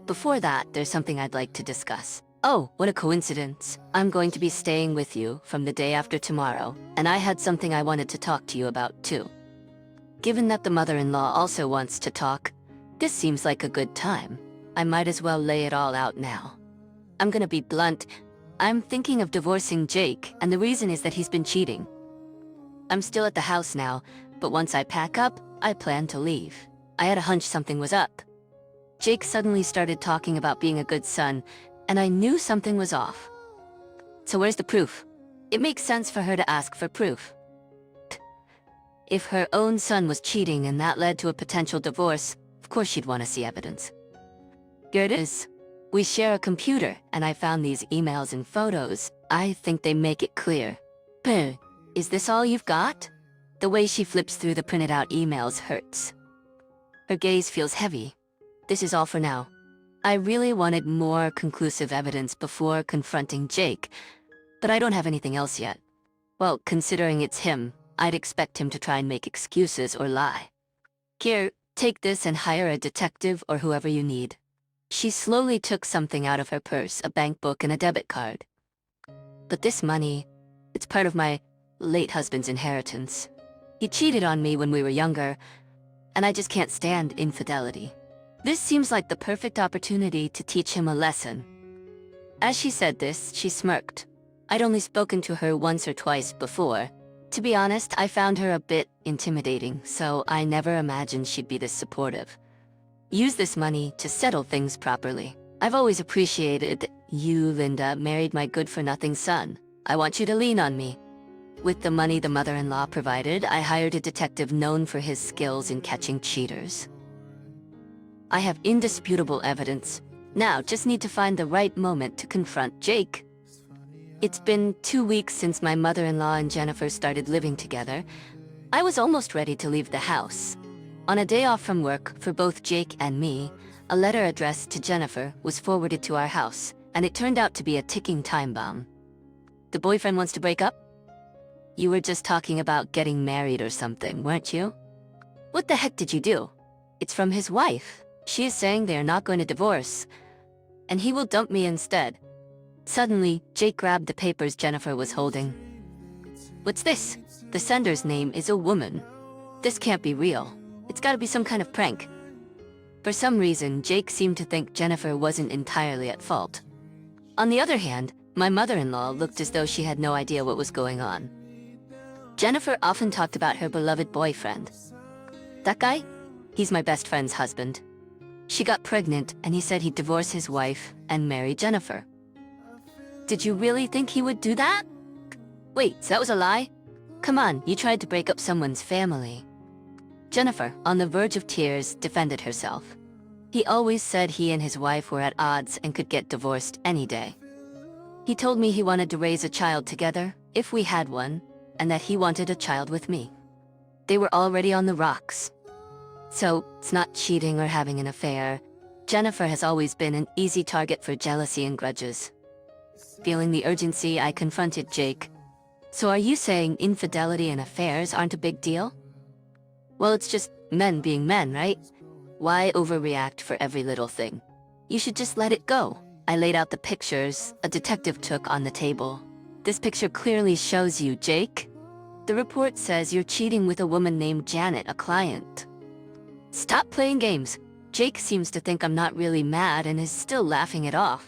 before that, there's something I'd like to discuss. Oh, what a coincidence. I'm going to be staying with you from the day after tomorrow, and I had something I wanted to talk to you about too. Given that the mother-in-law also wants to talk, this seems like a good time. I might as well lay it all out now. I'm gonna be blunt. I'm thinking of divorcing Jake, and the reason is that he's been cheating. I'm still at the house now, but once I pack up, I plan to leave. I had a hunch something was up. Jake suddenly started talking about being a good son, and I knew something was off. So where's the proof? It makes sense for her to ask for proof. If her own son was cheating and that led to a potential divorce, of course she'd want to see evidence. Here it is. We share a computer, and I found these emails and photos. I think they make it clear. Is this all you've got? The way she flips through the printed out emails hurts. Her gaze feels heavy. This is all for now. I really wanted more conclusive evidence before confronting Jake, but I don't have anything else yet. Well, considering it's him, I'd expect him to try and make excuses or lie. Here, take this and hire a detective or whoever you need. She slowly took something out of her purse, a bank book and a debit card. But this money, it's part of my late husband's inheritance. He cheated on me when we were younger, and I just can't stand infidelity. This seems like the perfect opportunity to teach him a lesson. As she said this, she smirked. I'd only spoken to her once or twice before. To be honest, I found her a bit intimidating, so I never imagined she'd be this supportive. Use this money to settle things properly. I've always appreciated you, Linda, married my good-for-nothing son. I want you to lean on me. With the money the mother-in-law provided, I hired a detective known for his skills in catching cheaters. I have indisputable evidence. Now, just need to find the right moment to confront Jake. It's been 2 weeks since my mother-in-law and Jennifer started living together. I was almost ready to leave the house. On a day off from work, for both Jake and me, a letter addressed to Jennifer was forwarded to our house, and it turned out to be a ticking time bomb. The boyfriend wants to break up? You were just talking about getting married or something, weren't you? What the heck did you do? It's from his wife. She is saying they are not going to divorce, and he will dump me instead. Suddenly, Jake grabbed the papers Jennifer was holding. What's this? The sender's name is a woman. This can't be real. It's gotta be some kind of prank. For some reason, Jake seemed to think Jennifer wasn't entirely at fault. On the other hand, my mother-in-law looked as though she had no idea what was going on. Jennifer often talked about her beloved boyfriend. That guy? He's my best friend's husband. She got pregnant, and he said he'd divorce his wife and marry Jennifer. Did you really think he would do that? Wait, so that was a lie? Come on, you tried to break up someone's family. Jennifer, on the verge of tears, defended herself. He always said he and his wife were at odds and could get divorced any day. He told me he wanted to raise a child together, if we had one, and that he wanted a child with me. They were already on the rocks. So, it's not cheating or having an affair. Jennifer has always been an easy target for jealousy and grudges. Feeling the urgency, I confronted Jake. So are you saying infidelity and affairs aren't a big deal? Well, it's just men being men, right? Why overreact for every little thing? You should just let it go. I laid out the pictures a detective took on the table. This picture clearly shows you, Jake. The report says you're cheating with a woman named Janet, a client. Stop playing games. Jake seems to think I'm not really mad and is still laughing it off.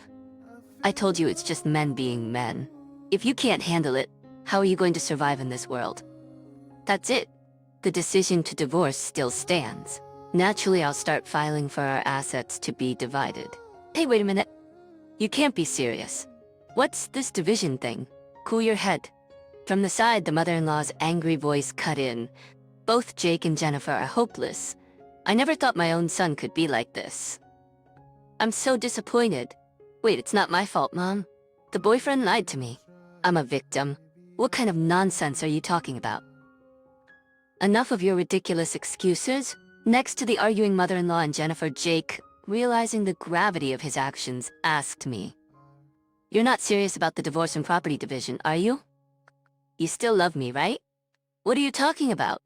I told you it's just men being men. If you can't handle it, how are you going to survive in this world? That's it. The decision to divorce still stands. Naturally, I'll start filing for our assets to be divided. Hey, wait a minute. You can't be serious. What's this division thing? Cool your head. From the side, the mother-in-law's angry voice cut in. Both Jake and Jennifer are hopeless. I never thought my own son could be like this. I'm so disappointed. Wait, it's not my fault, Mom. The boyfriend lied to me. I'm a victim. What kind of nonsense are you talking about? Enough of your ridiculous excuses. Next to the arguing mother-in-law and Jennifer, Jake, realizing the gravity of his actions, asked me, "You're not serious about the divorce and property division, are you? You still love me, right? What are you talking about?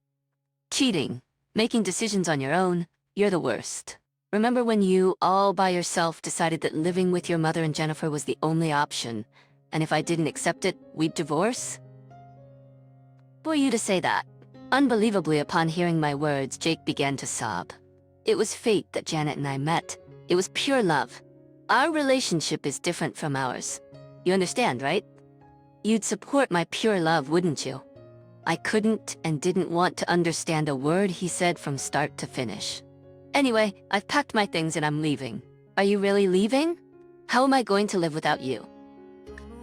Cheating, making decisions on your own, you're the worst. Remember when you, all by yourself, decided that living with your mother and Jennifer was the only option, and if I didn't accept it, we'd divorce?" For you to say that. Unbelievably, upon hearing my words, Jake began to sob. It was fate that Janet and I met. It was pure love. Our relationship is different from ours. You understand, right? You'd support my pure love, wouldn't you? I couldn't and didn't want to understand a word he said from start to finish. Anyway, I've packed my things and I'm leaving. Are you really leaving? How am I going to live without you?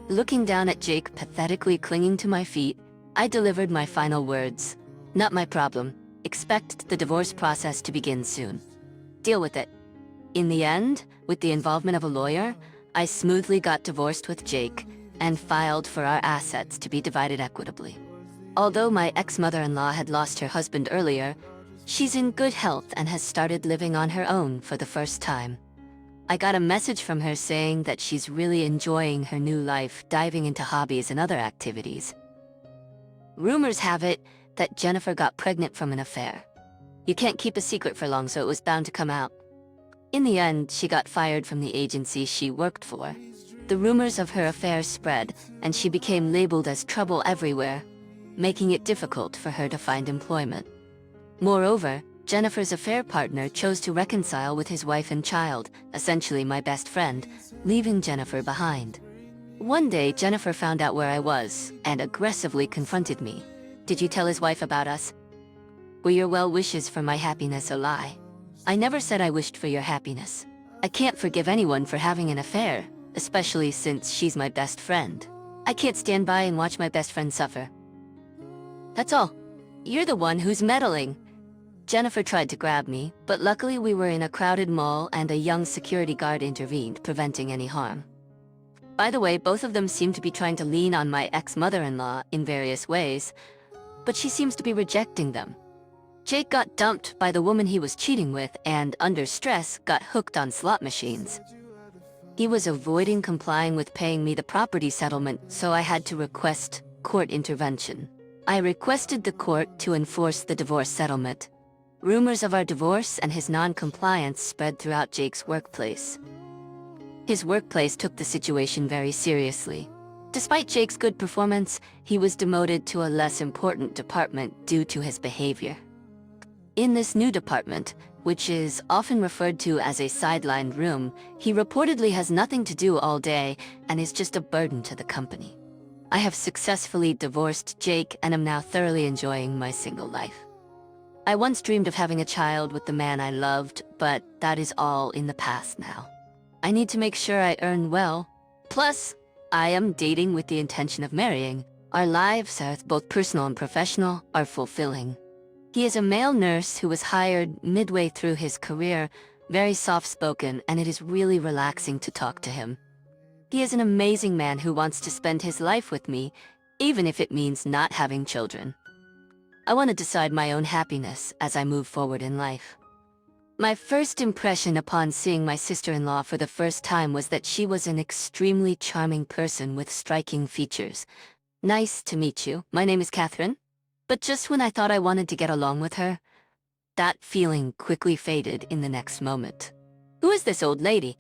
Looking down at Jake pathetically clinging to my feet, I delivered my final words. Not my problem. Expect the divorce process to begin soon. Deal with it. In the end, with the involvement of a lawyer, I smoothly got divorced with Jake and filed for our assets to be divided equitably. Although my ex-mother-in-law had lost her husband earlier, she's in good health and has started living on her own for the first time. I got a message from her saying that she's really enjoying her new life, diving into hobbies and other activities. Rumors have it that Jennifer got pregnant from an affair. You can't keep a secret for long, so it was bound to come out. In the end, she got fired from the agency she worked for. The rumors of her affair spread, and she became labeled as trouble everywhere, making it difficult for her to find employment. Moreover, Jennifer's affair partner chose to reconcile with his wife and child, essentially my best friend, leaving Jennifer behind. One day, Jennifer found out where I was and aggressively confronted me. Did you tell his wife about us? Were your well wishes for my happiness a lie? I never said I wished for your happiness. I can't forgive anyone for having an affair, especially since she's my best friend. I can't stand by and watch my best friend suffer. That's all. You're the one who's meddling. Jennifer tried to grab me, but luckily we were in a crowded mall and a young security guard intervened, preventing any harm. By the way, both of them seem to be trying to lean on my ex-mother-in-law in various ways, but she seems to be rejecting them. Jake got dumped by the woman he was cheating with and, under stress, got hooked on slot machines. He was avoiding complying with paying me the property settlement, so I had to request court intervention. I requested the court to enforce the divorce settlement. Rumors of our divorce and his non-compliance spread throughout Jake's workplace. His workplace took the situation very seriously. Despite Jake's good performance, he was demoted to a less important department due to his behavior. In this new department, which is often referred to as a sidelined room, he reportedly has nothing to do all day and is just a burden to the company. I have successfully divorced Jake and am now thoroughly enjoying my single life. I once dreamed of having a child with the man I loved, but that is all in the past now. I need to make sure I earn well. Plus, I am dating with the intention of marrying. Our lives, both personal and professional, are fulfilling. He is a male nurse who was hired midway through his career, very soft-spoken, and it is really relaxing to talk to him. He is an amazing man who wants to spend his life with me, even if it means not having children. I want to decide my own happiness as I move forward in life. My first impression upon seeing my sister-in-law for the first time was that she was an extremely charming person with striking features. Nice to meet you. My name is Catherine. But just when I thought I wanted to get along with her, that feeling quickly faded in the next moment. Who is this old lady?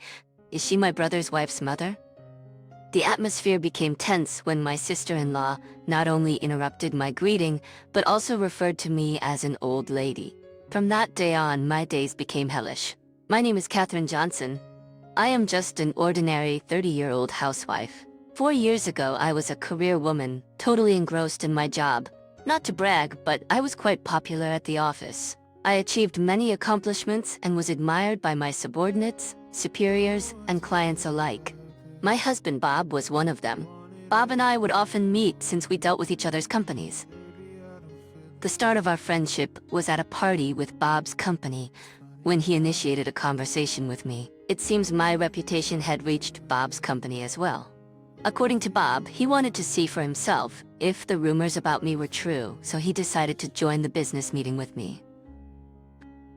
Is she my brother's wife's mother? The atmosphere became tense when my sister-in-law not only interrupted my greeting, but also referred to me as an old lady. From that day on, my days became hellish. My name is Catherine Johnson. I am just an ordinary 30-year-old housewife. 4 years ago, I was a career woman, totally engrossed in my job. Not to brag, but I was quite popular at the office. I achieved many accomplishments and was admired by my subordinates, superiors, and clients alike. My husband Bob was one of them. Bob and I would often meet since we dealt with each other's companies. The start of our friendship was at a party with Bob's company, when he initiated a conversation with me. It seems my reputation had reached Bob's company as well. According to Bob, he wanted to see for himself if the rumors about me were true, so he decided to join the business meeting with me.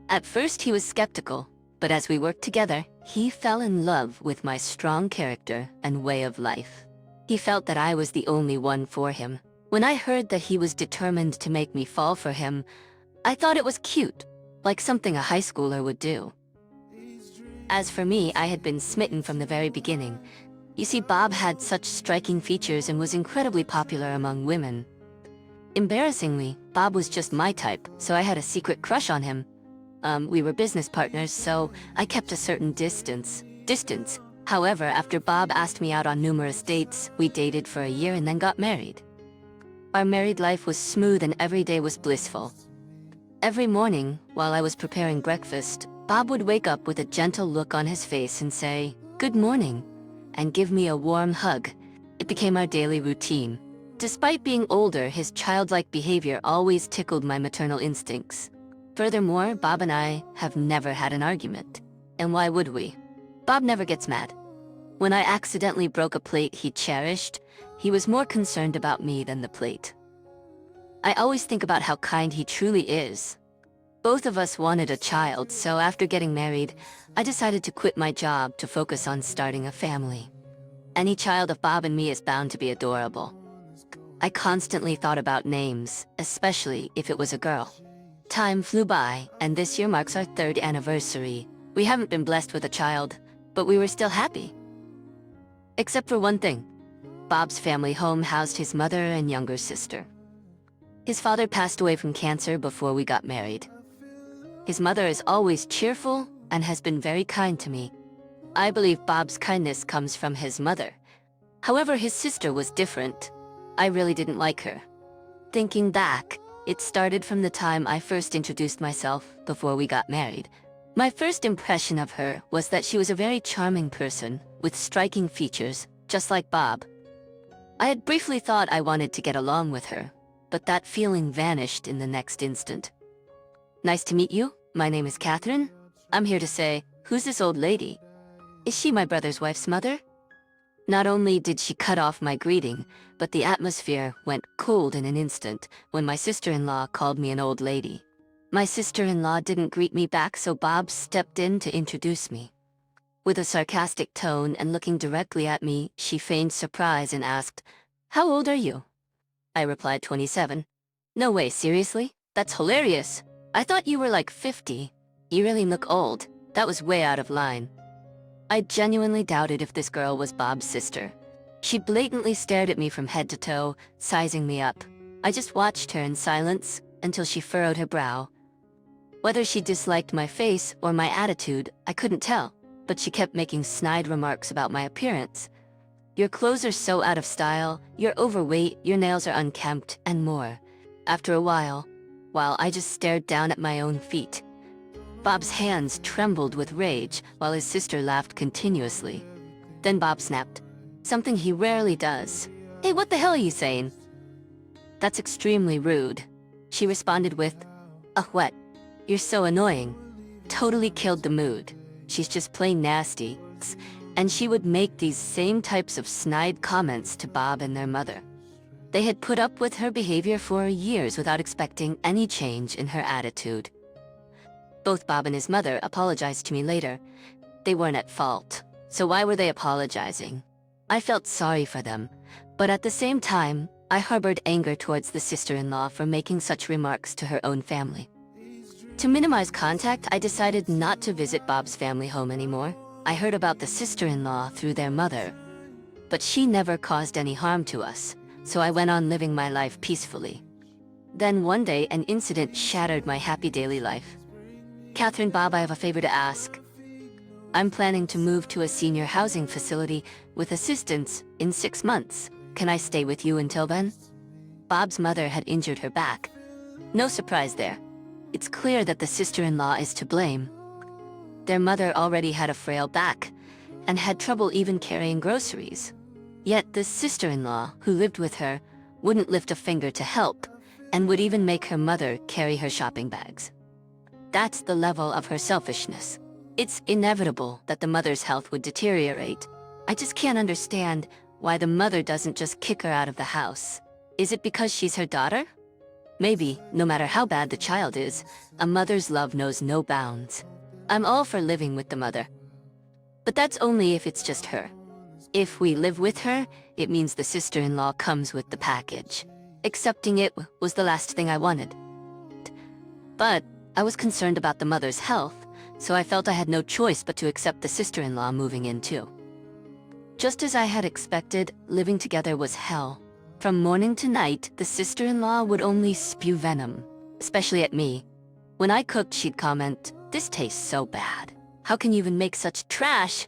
At first he was skeptical, but as we worked together, he fell in love with my strong character and way of life. He felt that I was the only one for him. When I heard that he was determined to make me fall for him, I thought it was cute, like something a high schooler would do. As for me, I had been smitten from the very beginning. You see, Bob had such striking features and was incredibly popular among women. Embarrassingly, Bob was just my type, so I had a secret crush on him. We were business partners, so I kept a certain distance. However, after Bob asked me out on numerous dates, we dated for a year and then got married. Our married life was smooth and every day was blissful. Every morning, while I was preparing breakfast, Bob would wake up with a gentle look on his face and say, "Good morning." and give me a warm hug. It became our daily routine. Despite being older, his childlike behavior always tickled my maternal instincts. Furthermore, Bob and I have never had an argument. And why would we? Bob never gets mad. When I accidentally broke a plate he cherished, he was more concerned about me than the plate. I always think about how kind he truly is. Both of us wanted a child, so after getting married, I decided to quit my job to focus on starting a family. Any child of Bob and me is bound to be adorable. I constantly thought about names, especially if it was a girl. Time flew by, and this year marks our 3rd anniversary. We haven't been blessed with a child, but we were still happy. Except for one thing. Bob's family home housed his mother and younger sister. His father passed away from cancer before we got married. His mother is always cheerful and has been very kind to me. I believe Bob's kindness comes from his mother. However, his sister was different. I really didn't like her. Thinking back, it started from the time I first introduced myself before we got married. My first impression of her was that she was a very charming person with striking features, just like Bob. I had briefly thought I wanted to get along with her, but that feeling vanished in the next instant. Nice to meet you. My name is Catherine. I'm here to say, who's this old lady? Is she my brother's wife's mother? Not only did she cut off my greeting, but the atmosphere went cold in an instant when my sister-in-law called me an old lady. My sister-in-law didn't greet me back, so Bob stepped in to introduce me. With a sarcastic tone and looking directly at me, she feigned surprise and asked, "How old are you?" I replied 27. "No way, seriously? That's hilarious. I thought you were like 50. You really look old. That was way out of line." I genuinely doubted if this girl was Bob's sister. She blatantly stared at me from head to toe, sizing me up. I just watched her in silence until she furrowed her brow. Whether she disliked my face or my attitude, I couldn't tell, but she kept making snide remarks about my appearance. "Your clothes are so out of style, you're overweight, your nails are unkempt, and more." After a while I just stared down at my own feet. Bob's hands trembled with rage while his sister laughed continuously. Then Bob snapped, something he rarely does. "Hey, what the hell are you saying?" "That's extremely rude." She responded with, "What? You're so annoying." Totally killed the mood. She's just plain nasty. And she would make these same types of snide comments to Bob and their mother. They had put up with her behavior for years without expecting any change in her attitude. Both Bob and his mother apologized to me later. They weren't at fault, so why were they apologizing? I felt sorry for them, but at the same time, I harbored anger towards the sister-in-law for making such remarks to her own family. To minimize contact, I decided not to visit Bob's family home anymore. I heard about the sister-in-law through their mother, but she never caused any harm to us, so I went on living my life peacefully. Then one day, an incident shattered my happy daily life. "Catherine, Bob, I have a favor to ask. I'm planning to move to a senior housing facility with assistance in 6 months. Can I stay with you until then?" Bob's mother had injured her back. No surprise there. It's clear that the sister-in-law is to blame. Their mother already had a frail back and had trouble even carrying groceries. Yet this sister-in-law, who lived with her, wouldn't lift a finger to help and would even make her mother carry her shopping bags. That's the level of her selfishness. It's inevitable that the mother's health would deteriorate. I just can't understand why the mother doesn't just kick her out of the house. Is it because she's her daughter? Maybe, no matter how bad the child is, a mother's love knows no bounds. I'm all for living with the mother. But that's only if it's just her. If we live with her, it means the sister-in-law comes with the package. Accepting it was the last thing I wanted. But I was concerned about the mother's health, so I felt I had no choice but to accept the sister-in-law moving in too. Just as I had expected, living together was hell. From morning to night, the sister-in-law would only spew venom, especially at me. When I cooked, she'd comment, "This tastes so bad. How can you even make such trash?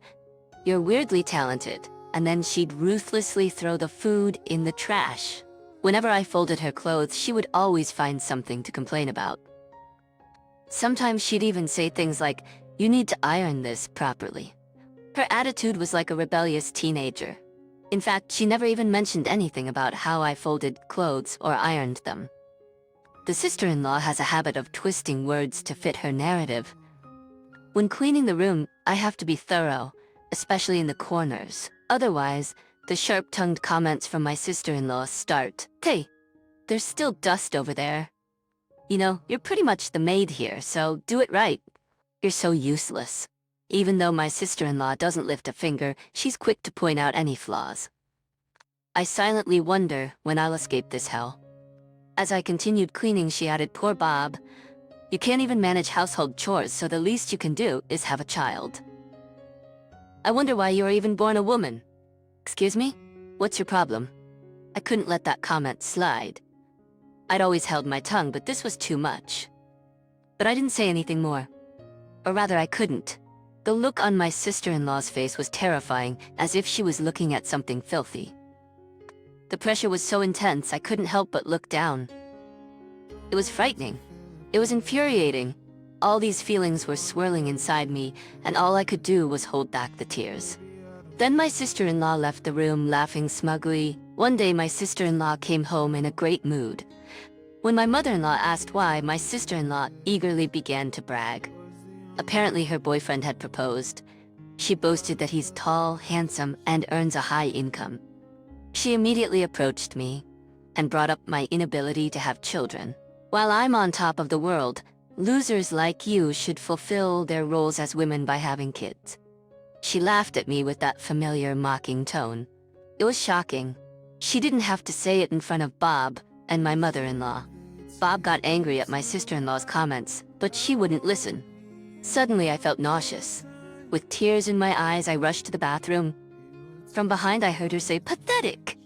You're weirdly talented." And then she'd ruthlessly throw the food in the trash. Whenever I folded her clothes, she would always find something to complain about. Sometimes she'd even say things like, "You need to iron this properly." Her attitude was like a rebellious teenager. In fact, she never even mentioned anything about how I folded clothes or ironed them. The sister-in-law has a habit of twisting words to fit her narrative. When cleaning the room, I have to be thorough, especially in the corners. Otherwise, the sharp-tongued comments from my sister-in-law start. Hey, there's still dust over there. You know, you're pretty much the maid here, so do it right. You're so useless. Even though my sister-in-law doesn't lift a finger, she's quick to point out any flaws. I silently wonder when I'll escape this hell. As I continued cleaning, she added, "Poor Bob. You can't even manage household chores, so the least you can do is have a child. I wonder why you were even born a woman." Excuse me? What's your problem? I couldn't let that comment slide. I'd always held my tongue, but this was too much. But I didn't say anything more. Or rather, I couldn't. The look on my sister-in-law's face was terrifying, as if she was looking at something filthy. The pressure was so intense, I couldn't help but look down. It was frightening. It was infuriating. All these feelings were swirling inside me, and all I could do was hold back the tears. Then my sister-in-law left the room, laughing smugly. One day, my sister-in-law came home in a great mood. When my mother-in-law asked why, my sister-in-law eagerly began to brag. Apparently, her boyfriend had proposed. She boasted that he's tall, handsome, and earns a high income. She immediately approached me and brought up my inability to have children. While I'm on top of the world, losers like you should fulfill their roles as women by having kids. She laughed at me with that familiar mocking tone. It was shocking. She didn't have to say it in front of Bob and my mother-in-law. Bob got angry at my sister-in-law's comments, but she wouldn't listen. Suddenly, I felt nauseous. With tears in my eyes, I rushed to the bathroom. From behind, I heard her say, "Pathetic!"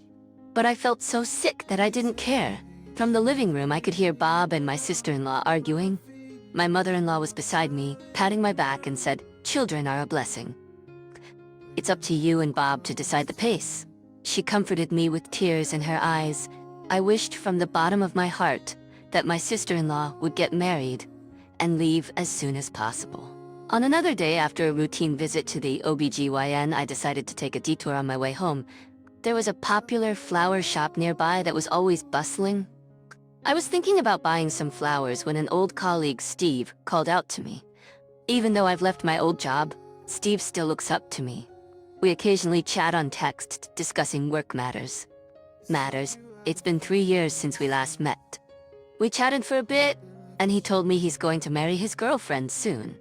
But I felt so sick that I didn't care. From the living room, I could hear Bob and my sister-in-law arguing. My mother-in-law was beside me, patting my back, and said, "Children are a blessing. It's up to you and Bob to decide the pace." She comforted me with tears in her eyes. I wished from the bottom of my heart that my sister-in-law would get married and leave as soon as possible. On another day, after a routine visit to the OBGYN, I decided to take a detour on my way home. There was a popular flower shop nearby that was always bustling. I was thinking about buying some flowers when an old colleague, Steve, called out to me. Even though I've left my old job, Steve still looks up to me. We occasionally chat on text, discussing work matters. It's been 3 years since we last met. We chatted for a bit, and he told me he's going to marry his girlfriend soon.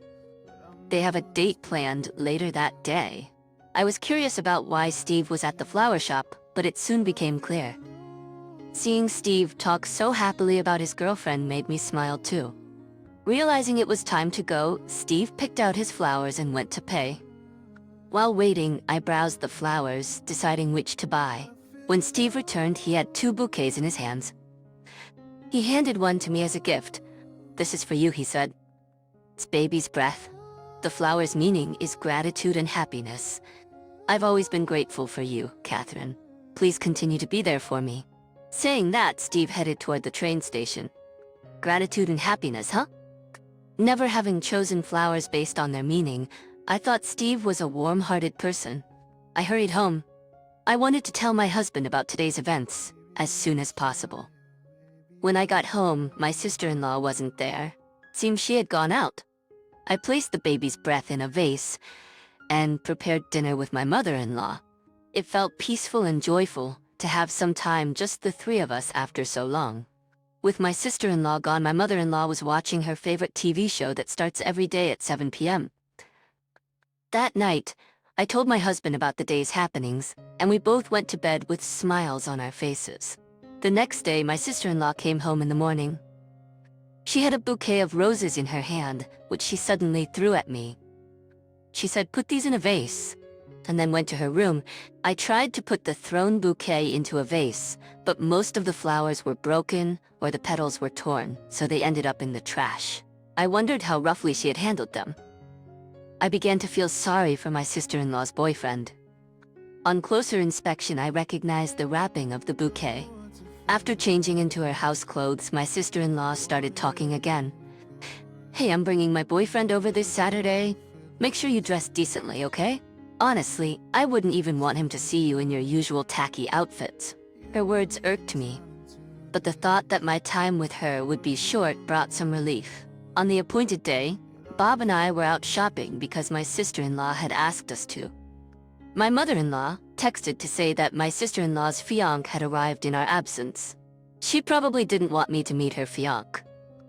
They have a date planned later that day. I was curious about why Steve was at the flower shop, but it soon became clear. Seeing Steve talk so happily about his girlfriend made me smile too. Realizing it was time to go, Steve picked out his flowers and went to pay. While waiting, I browsed the flowers, deciding which to buy. When Steve returned, he had 2 bouquets in his hands. He handed one to me as a gift. "This is for you," he said. "It's baby's breath." The flower's meaning is gratitude and happiness. "I've always been grateful for you, Catherine. Please continue to be there for me." Saying that, Steve headed toward the train station. Gratitude and happiness, huh? Never having chosen flowers based on their meaning, I thought Steve was a warm-hearted person. I hurried home. I wanted to tell my husband about today's events as soon as possible. When I got home, my sister-in-law wasn't there. Seems she had gone out. I placed the baby's breath in a vase and prepared dinner with my mother-in-law. It felt peaceful and joyful to have some time, just the 3 of us, after so long. With my sister-in-law gone, my mother-in-law was watching her favorite TV show that starts every day at 7 p.m. That night, I told my husband about the day's happenings, and we both went to bed with smiles on our faces. The next day, my sister-in-law came home in the morning. She had a bouquet of roses in her hand, which she suddenly threw at me. She said, "Put these in a vase," and then went to her room. I tried to put the thrown bouquet into a vase, but most of the flowers were broken or the petals were torn, so they ended up in the trash. I wondered how roughly she had handled them. I began to feel sorry for my sister-in-law's boyfriend. On closer inspection, I recognized the wrapping of the bouquet. After changing into her house clothes, my sister-in-law started talking again. "Hey, I'm bringing my boyfriend over this Saturday. Make sure you dress decently, okay? Honestly, I wouldn't even want him to see you in your usual tacky outfits. Her words irked me, but the thought that my time with her would be short brought some relief. On the appointed day, Bob and I were out shopping because my sister-in-law had asked us to. My mother-in-law texted to say that my sister-in-law's fiancé had arrived in our absence. She probably didn't want me to meet her fiancé.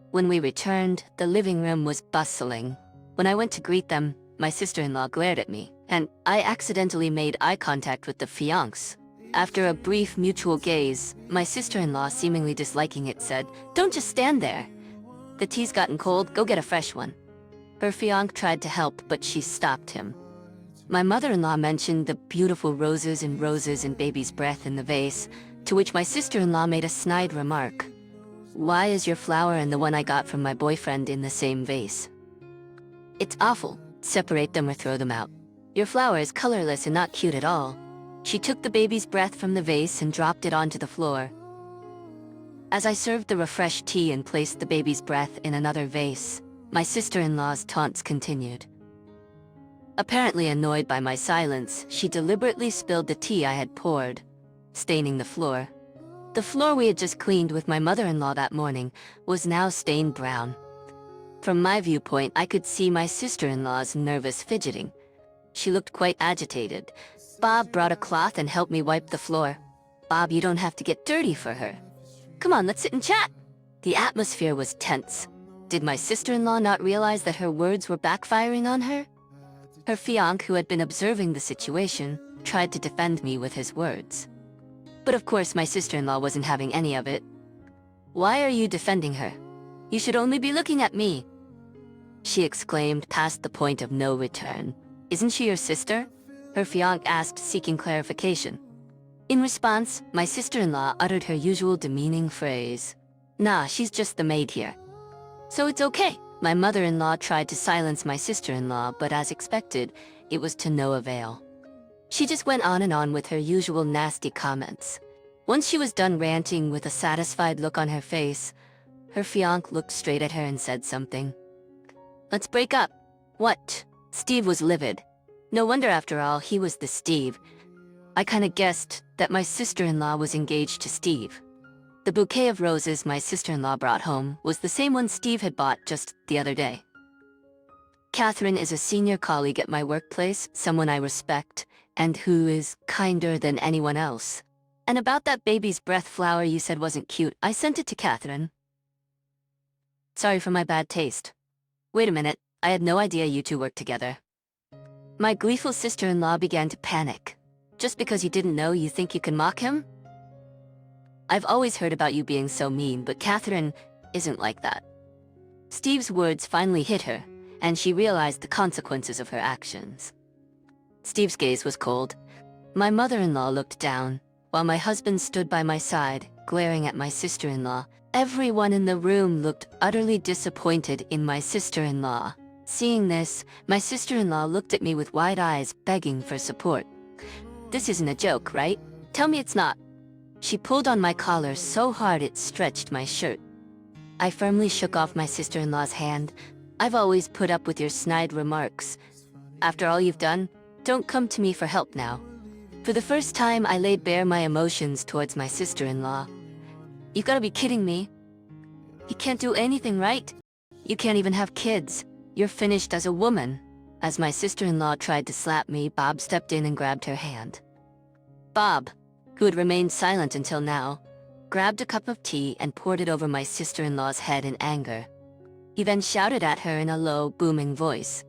When we returned, the living room was bustling. When I went to greet them, my sister-in-law glared at me, and I accidentally made eye contact with the fiancé. After a brief mutual gaze, my sister-in-law, seemingly disliking it, said, "Don't just stand there. The tea's gotten cold, go get a fresh one." Her fiancé tried to help, but she stopped him. My mother-in-law mentioned the beautiful roses and baby's breath in the vase, to which my sister-in-law made a snide remark. "Why is your flower and the one I got from my boyfriend in the same vase?" "It's awful. Separate them or throw them out. Your flower is colorless and not cute at all." She took the baby's breath from the vase and dropped it onto the floor. As I served the refreshed tea and placed the baby's breath in another vase, my sister-in-law's taunts continued. Apparently annoyed by my silence, she deliberately spilled the tea I had poured, staining the floor. The floor we had just cleaned with my mother-in-law that morning was now stained brown. From my viewpoint, I could see my sister-in-law's nervous fidgeting. She looked quite agitated. Bob brought a cloth and helped me wipe the floor. "Bob, you don't have to get dirty for her. Come on, let's sit and chat." The atmosphere was tense. Did my sister-in-law not realize that her words were backfiring on her? Her fiancé, who had been observing the situation, tried to defend me with his words. But of course my sister-in-law wasn't having any of it. "Why are you defending her? You should only be looking at me," she exclaimed past the point of no return. "Isn't she your sister?" her fiancé asked, seeking clarification. In response, my sister-in-law uttered her usual demeaning phrase, "Nah, she's just the maid here." "So it's okay." My mother-in-law tried to silence my sister-in-law, but as expected, it was to no avail. She just went on and on with her usual nasty comments. Once she was done ranting with a satisfied look on her face, her fiancé looked straight at her and said something. "Let's break up." "What?" Steve was livid. No wonder, after all, he was the Steve. I kinda guessed that my sister-in-law was engaged to Steve. The bouquet of roses my sister-in-law brought home was the same one Steve had bought just the other day. Catherine is a senior colleague at my workplace, someone I respect, and who is kinder than anyone else. And about that baby's breath flower you said wasn't cute, I sent it to Catherine. Sorry for my bad taste. Wait a minute, I had no idea you two worked together. My gleeful sister-in-law began to panic. Just because you didn't know, you think you can mock him? I've always heard about you being so mean, but Catherine isn't like that. Steve's words finally hit her, and she realized the consequences of her actions. Steve's gaze was cold. My mother-in-law looked down, while my husband stood by my side, glaring at my sister-in-law. Everyone in the room looked utterly disappointed in my sister-in-law. Seeing this, my sister-in-law looked at me with wide eyes, begging for support. "This isn't a joke, right? Tell me it's not." She pulled on my collar so hard it stretched my shirt. I firmly shook off my sister-in-law's hand. "I've always put up with your snide remarks. After all you've done, don't come to me for help now." For the first time, I laid bare my emotions towards my sister-in-law. "You gotta be kidding me. You can't do anything right. You can't even have kids. You're finished as a woman." As my sister-in-law tried to slap me, Bob stepped in and grabbed her hand. Bob, who had remained silent until now, grabbed a cup of tea and poured it over my sister-in-law's head in anger. He then shouted at her in a low, booming voice.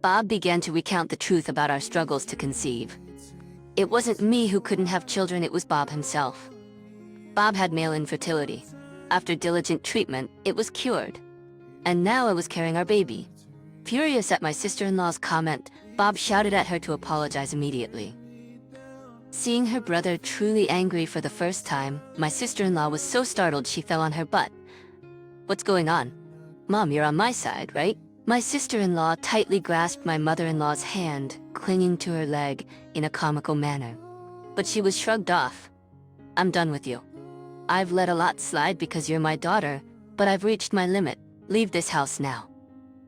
Bob began to recount the truth about our struggles to conceive. It wasn't me who couldn't have children, it was Bob himself. Bob had male infertility. After diligent treatment, it was cured. And now I was carrying our baby. Furious at my sister-in-law's comment, Bob shouted at her to apologize immediately. Seeing her brother truly angry for the first time, my sister-in-law was so startled she fell on her butt. "What's going on? Mom, you're on my side, right?" My sister-in-law tightly grasped my mother-in-law's hand, clinging to her leg in a comical manner. But she was shrugged off. "I'm done with you. I've let a lot slide because you're my daughter, but I've reached my limit. Leave this house now."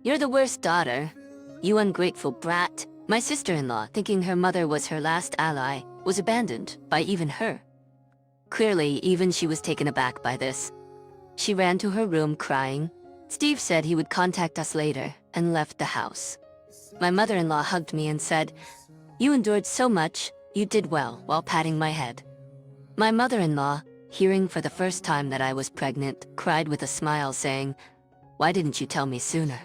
"You're the worst daughter. You ungrateful brat. My sister-in-law, thinking her mother was her last ally, was abandoned by even her. Clearly, even she was taken aback by this. She ran to her room crying. Steve said he would contact us later and left the house. My mother-in-law hugged me and said, "You endured so much, you did well," while patting my head. My mother-in-law, hearing for the first time that I was pregnant, cried with a smile saying, "Why didn't you tell me sooner?"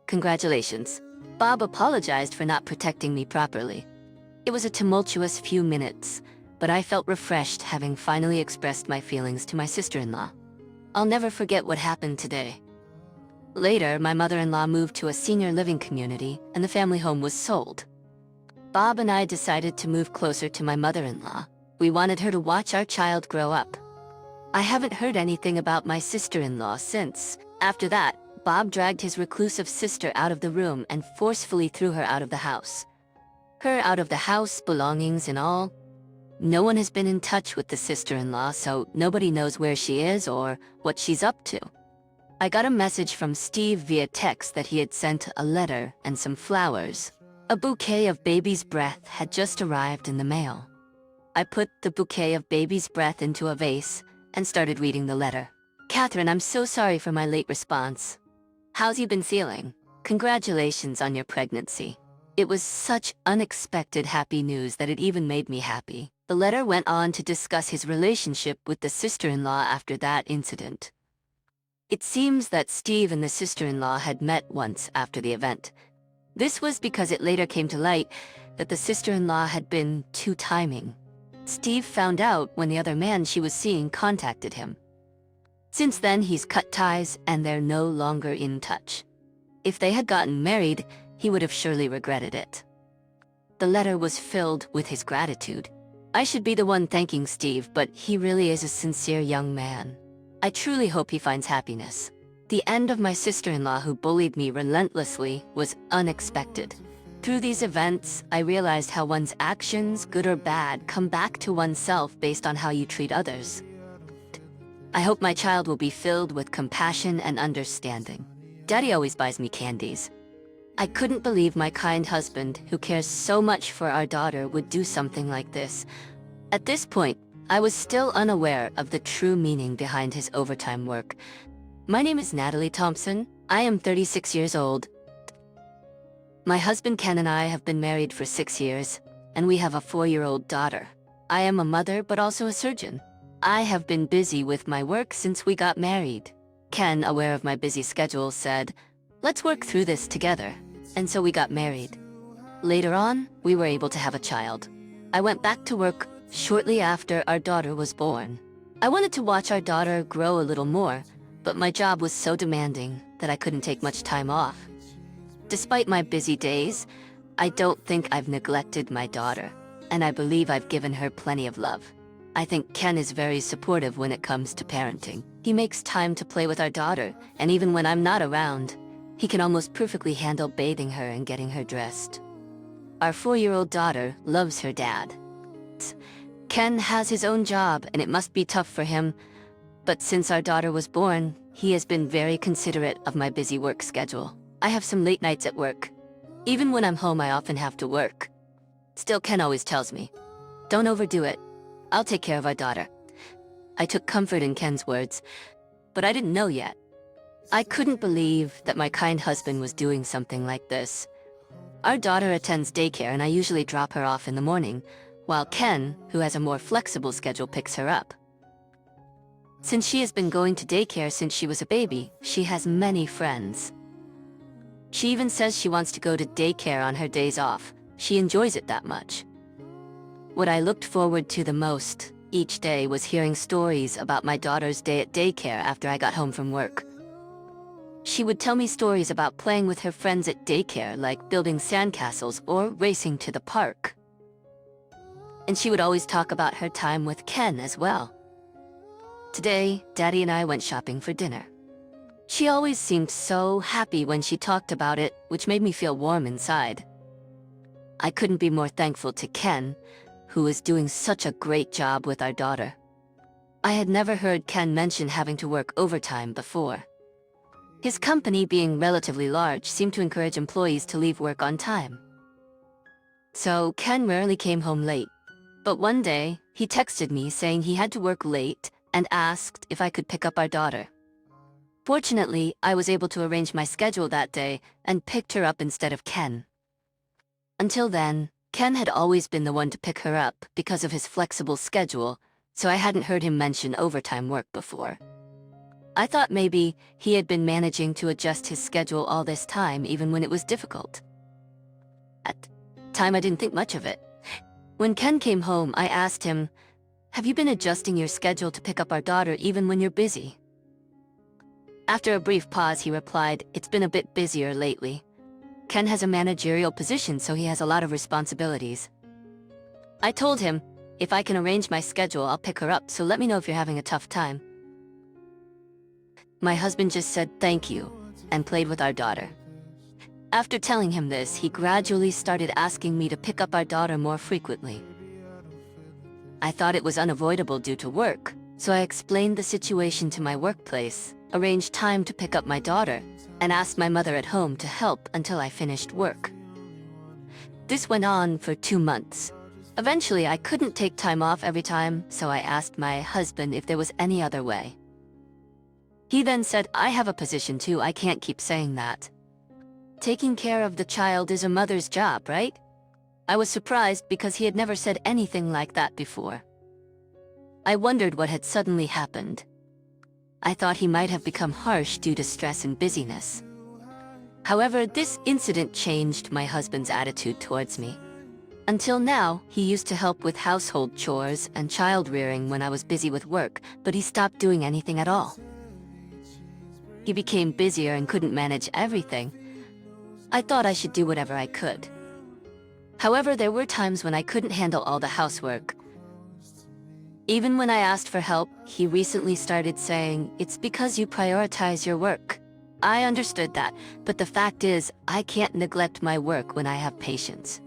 Congratulations. Bob apologized for not protecting me properly. It was a tumultuous few minutes, but I felt refreshed having finally expressed my feelings to my sister-in-law. I'll never forget what happened today. Later, my mother-in-law moved to a senior living community and the family home was sold. Bob and I decided to move closer to my mother-in-law. We wanted her to watch our child grow up. I haven't heard anything about my sister-in-law since. After that, Bob dragged his reclusive sister out of the room and forcefully threw her out of the house. Her out of the house, belongings and all. No one has been in touch with the sister-in-law, so nobody knows where she is or what she's up to. I got a message from Steve via text that he had sent a letter and some flowers. A bouquet of baby's breath had just arrived in the mail. I put the bouquet of baby's breath into a vase and started reading the letter. "Catherine, I'm so sorry for my late response. How's you been feeling? Congratulations on your pregnancy. It was such unexpected happy news that it even made me happy." The letter went on to discuss his relationship with the sister-in-law after that incident. It seems that Steve and the sister-in-law had met once after the event. This was because it later came to light that the sister-in-law had been two-timing. Steve found out when the other man she was seeing contacted him. Since then, he's cut ties and they're no longer in touch. If they had gotten married, he would have surely regretted it. The letter was filled with his gratitude. I should be the one thanking Steve, but he really is a sincere young man. I truly hope he finds happiness. The end of my sister-in-law who bullied me relentlessly was unexpected. Through these events, I realized how one's actions, good or bad, come back to oneself based on how you treat others. I hope my child will be filled with compassion and understanding. Daddy always buys me candies. I couldn't believe my kind husband, who cares so much for our daughter, would do something like this. At this point, I was still unaware of the true meaning behind his overtime work. My name is Natalie Thompson. I am 36 years old. My husband Ken and I have been married for 6 years, and we have a 4-year-old daughter. I am a mother, but also a surgeon. I have been busy with my work since we got married. Ken, aware of my busy schedule, said, "Let's work through this together." And so we got married. Later on, we were able to have a child. I went back to work shortly after our daughter was born. I wanted to watch our daughter grow a little more, but my job was so demanding that I couldn't take much time off. Despite my busy days, I don't think I've neglected my daughter, and I believe I've given her plenty of love. I think Ken is very supportive when it comes to parenting. He makes time to play with our daughter, and even when I'm not around, he can almost perfectly handle bathing her and getting her dressed. Our 4-year-old daughter loves her dad. Ken has his own job, and it must be tough for him, but since our daughter was born, he has been very considerate of my busy work schedule. I have some late nights at work. Even when I'm home, I often have to work. Still, Ken always tells me, "Don't overdo it. I'll take care of our daughter." I took comfort in Ken's words, but I didn't know yet. I couldn't believe that my kind husband was doing something like this. Our daughter attends daycare, and I usually drop her off in the morning, while Ken, who has a more flexible schedule, picks her up. Since she has been going to daycare since she was a baby, she has many friends. She even says she wants to go to daycare on her days off. She enjoys it that much. What I looked forward to the most each day was hearing stories about my daughter's day at daycare after I got home from work. She would tell me stories about playing with her friends at daycare, like building sandcastles or racing to the park. And she would always talk about her time with Ken as well. Today, Daddy and I went shopping for dinner. She always seemed so happy when she talked about it, which made me feel warm inside. I couldn't be more thankful to Ken, who is doing such a great job with our daughter. I had never heard Ken mention having to work overtime before. His company, being relatively large, seemed to encourage employees to leave work on time. so Ken rarely came home late. But one day, he texted me saying he had to work late and asked if I could pick up our daughter. Fortunately, I was able to arrange my schedule that day and picked her up instead of Ken. Until then, Ken had always been the one to pick her up because of his flexible schedule, so I hadn't heard him mention overtime work before. I thought maybe he had been managing to adjust his schedule all this time even when it was difficult. At the time, I didn't think much of it. When Ken came home, I asked him, "Have you been adjusting your schedule to pick up our daughter even when you're busy?" After a brief pause, he replied, "It's been a bit busier lately. Ken has a managerial position, so he has a lot of responsibilities." I told him, "If I can arrange my schedule, I'll pick her up, so let me know if you're having a tough time." My husband just said thank you and played with our daughter. After telling him this, he gradually started asking me to pick up our daughter more frequently. I thought it was unavoidable due to work, so I explained the situation to my workplace, arranged time to pick up my daughter, and asked my mother at home to help until I finished work. This went on for 2 months. Eventually, I couldn't take time off every time, so I asked my husband if there was any other way. He then said, "I have a position too, I can't keep saying that. Taking care of the child is a mother's job, right?" I was surprised because he had never said anything like that before. I wondered what had suddenly happened. I thought he might have become harsh due to stress and busyness. However, this incident changed my husband's attitude towards me. Until now, he used to help with household chores and child rearing when I was busy with work, but he stopped doing anything at all. He became busier and couldn't manage everything. I thought I should do whatever I could. However, there were times when I couldn't handle all the housework. Even when I asked for help, he recently started saying, "It's because you prioritize your work." I understood that, but the fact is, I can't neglect my work when I have patients.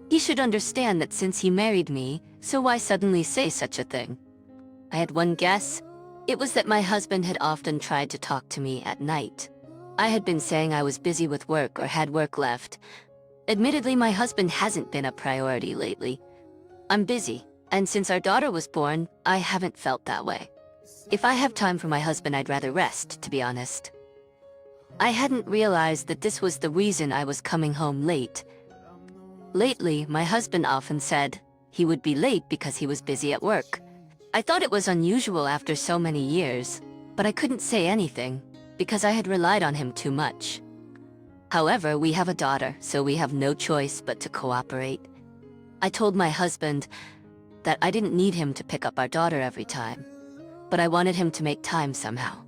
He should understand that since he married me, so why suddenly say such a thing? I had one guess. It was that my husband had often tried to talk to me at night. I had been saying I was busy with work or had work left. Admittedly, my husband hasn't been a priority lately. I'm busy, and since our daughter was born, I haven't felt that way. If I have time for my husband, I'd rather rest, to be honest. I hadn't realized that this was the reason I was coming home late. Lately, my husband often said he would be late because he was busy at work. I thought it was unusual after so many years, but I couldn't say anything because I had relied on him too much. However, we have a daughter, so we have no choice but to cooperate. I told my husband that I didn't need him to pick up our daughter every time, but I wanted him to make time somehow.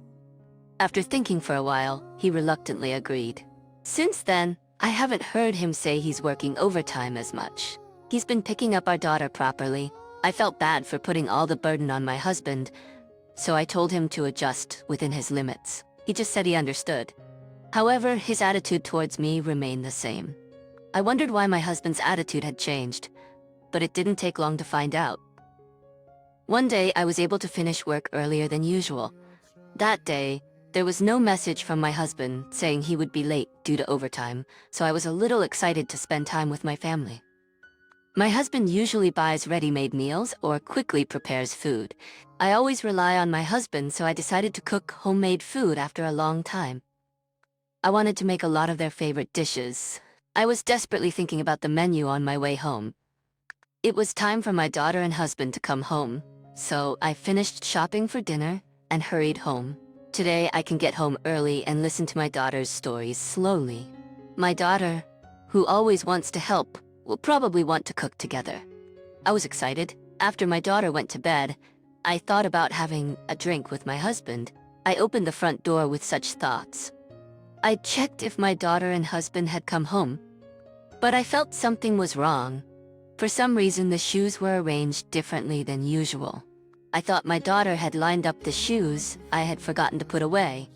After thinking for a while, he reluctantly agreed. Since then, I haven't heard him say he's working overtime as much. He's been picking up our daughter properly. I felt bad for putting all the burden on my husband, so I told him to adjust within his limits. He just said he understood. However, his attitude towards me remained the same. I wondered why my husband's attitude had changed, but it didn't take long to find out. One day, I was able to finish work earlier than usual. That day, there was no message from my husband saying he would be late due to overtime, so I was a little excited to spend time with my family. My husband usually buys ready-made meals or quickly prepares food. I always rely on my husband, so I decided to cook homemade food after a long time. I wanted to make a lot of their favorite dishes. I was desperately thinking about the menu on my way home. It was time for my daughter and husband to come home, so I finished shopping for dinner and hurried home. Today, I can get home early and listen to my daughter's stories slowly. My daughter, who always wants to help, will probably want to cook together. I was excited. After my daughter went to bed, I thought about having a drink with my husband. I opened the front door with such thoughts. I checked if my daughter and husband had come home, but I felt something was wrong. For some reason, the shoes were arranged differently than usual. I thought my daughter had lined up the shoes I had forgotten to put away.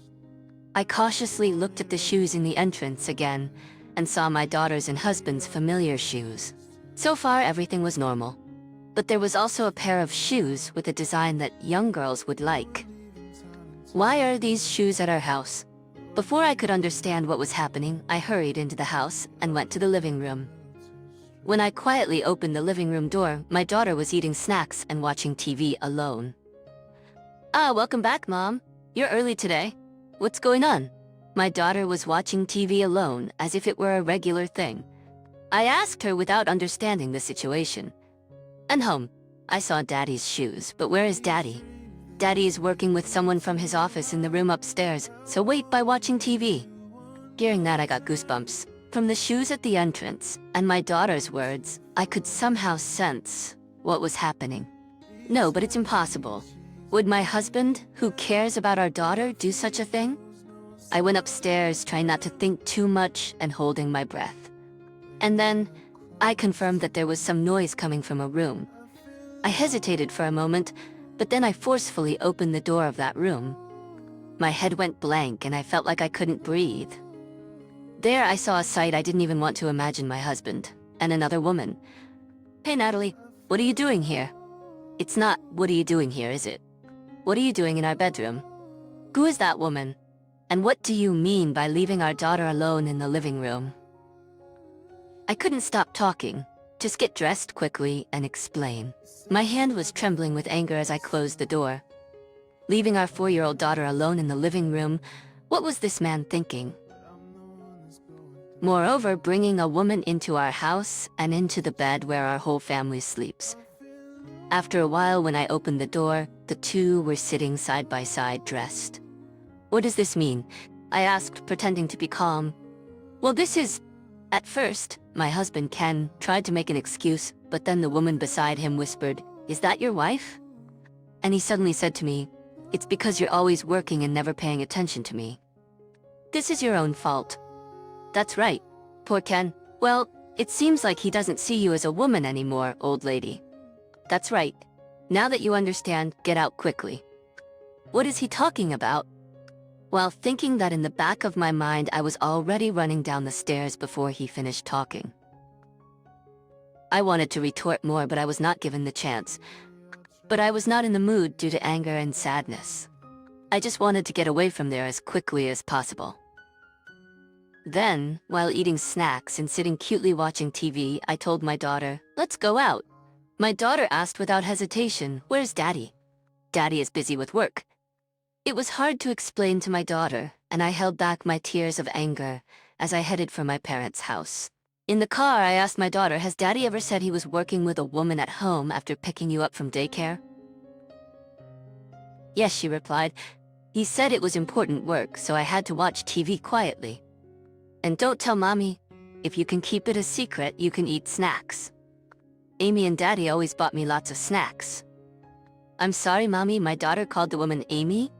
I cautiously looked at the shoes in the entrance again and saw my daughter's and husband's familiar shoes. So far, everything was normal. But there was also a pair of shoes with a design that young girls would like. Why are these shoes at our house? Before I could understand what was happening, I hurried into the house and went to the living room. When I quietly opened the living room door, my daughter was eating snacks and watching TV alone. Ah, welcome back, Mom. You're early today. What's going on? My daughter was watching TV alone, as if it were a regular thing. I asked her without understanding the situation. And home, I saw Daddy's shoes, but where is Daddy? Daddy is working with someone from his office in the room upstairs, so wait by watching TV. Hearing that, I got goosebumps. From the shoes at the entrance, and my daughter's words, I could somehow sense what was happening. No, but it's impossible. Would my husband, who cares about our daughter, do such a thing? I went upstairs, trying not to think too much and holding my breath. And then, I confirmed that there was some noise coming from a room. I hesitated for a moment, but then I forcefully opened the door of that room. My head went blank and I felt like I couldn't breathe. There I saw a sight I didn't even want to imagine: my husband and another woman. Hey Natalie, what are you doing here? It's not, what are you doing here, is it? What are you doing in our bedroom? Who is that woman? And what do you mean by leaving our daughter alone in the living room? I couldn't stop talking. Just get dressed quickly and explain. My hand was trembling with anger as I closed the door. Leaving our 4-year-old daughter alone in the living room, what was this man thinking? Moreover, bringing a woman into our house and into the bed where our whole family sleeps. After a while, when I opened the door, the two were sitting side by side, dressed. What does this mean? I asked, pretending to be calm. Well, this is... At first, my husband Ken tried to make an excuse, but then the woman beside him whispered, "Is that your wife?" And he suddenly said to me, "It's because you're always working and never paying attention to me. This is your own fault." That's right. Poor Ken. Well, it seems like he doesn't see you as a woman anymore, old lady. That's right. Now that you understand, get out quickly. What is he talking about? While thinking that, in the back of my mind, I was already running down the stairs before he finished talking. I wanted to retort more, but I was not given the chance. But I was not in the mood due to anger and sadness. I just wanted to get away from there as quickly as possible. Then, while eating snacks and sitting cutely watching TV, I told my daughter, "Let's go out." My daughter asked without hesitation, "Where's Daddy?" "Daddy is busy with work." It was hard to explain to my daughter, and I held back my tears of anger as I headed for my parents' house. In the car, I asked my daughter, "Has Daddy ever said he was working with a woman at home after picking you up from daycare?" "Yes," she replied. "He said it was important work, so I had to watch TV quietly. And don't tell Mommy. If you can keep it a secret, you can eat snacks. Amy and Daddy always bought me lots of snacks." "I'm sorry, Mommy," my daughter called the woman Amy.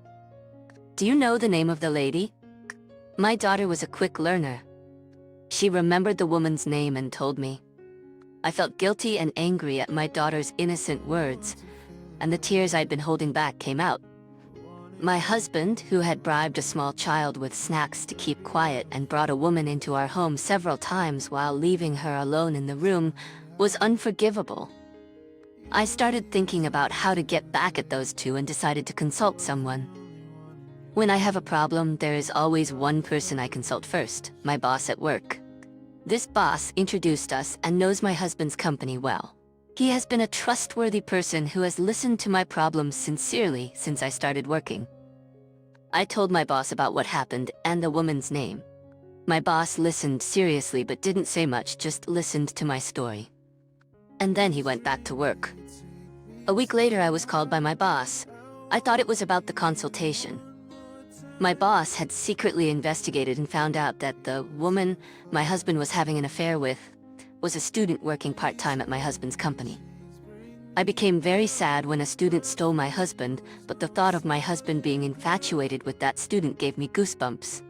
"Do you know the name of the lady?" My daughter was a quick learner. She remembered the woman's name and told me. I felt guilty and angry at my daughter's innocent words, and the tears I'd been holding back came out. My husband, who had bribed a small child with snacks to keep quiet and brought a woman into our home several times while leaving her alone in the room, was unforgivable. I started thinking about how to get back at those two and decided to consult someone. When I have a problem, there is always one person I consult first: my boss at work. This boss introduced us and knows my husband's company well. He has been a trustworthy person who has listened to my problems sincerely since I started working. I told my boss about what happened and the woman's name. My boss listened seriously but didn't say much, just listened to my story. And then he went back to work. A week later, I was called by my boss. I thought it was about the consultation. My boss had secretly investigated and found out that the woman my husband was having an affair with was a student working part-time at my husband's company. I became very sad when a student stole my husband, but the thought of my husband being infatuated with that student gave me goosebumps.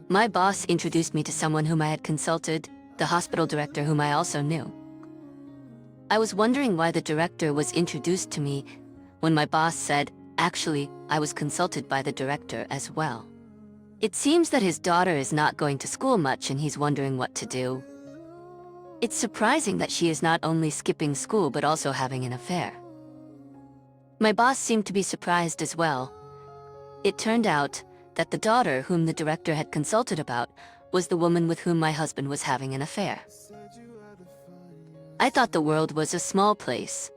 My boss introduced me to someone whom I had consulted, the hospital director, whom I also knew. I was wondering why the director was introduced to me when my boss said, "Actually, I was consulted by the director as well." It seems that his daughter is not going to school much and he's wondering what to do. It's surprising that she is not only skipping school but also having an affair. My boss seemed to be surprised as well. It turned out that the daughter whom the director had consulted about was the woman with whom my husband was having an affair. I thought the world was a small place.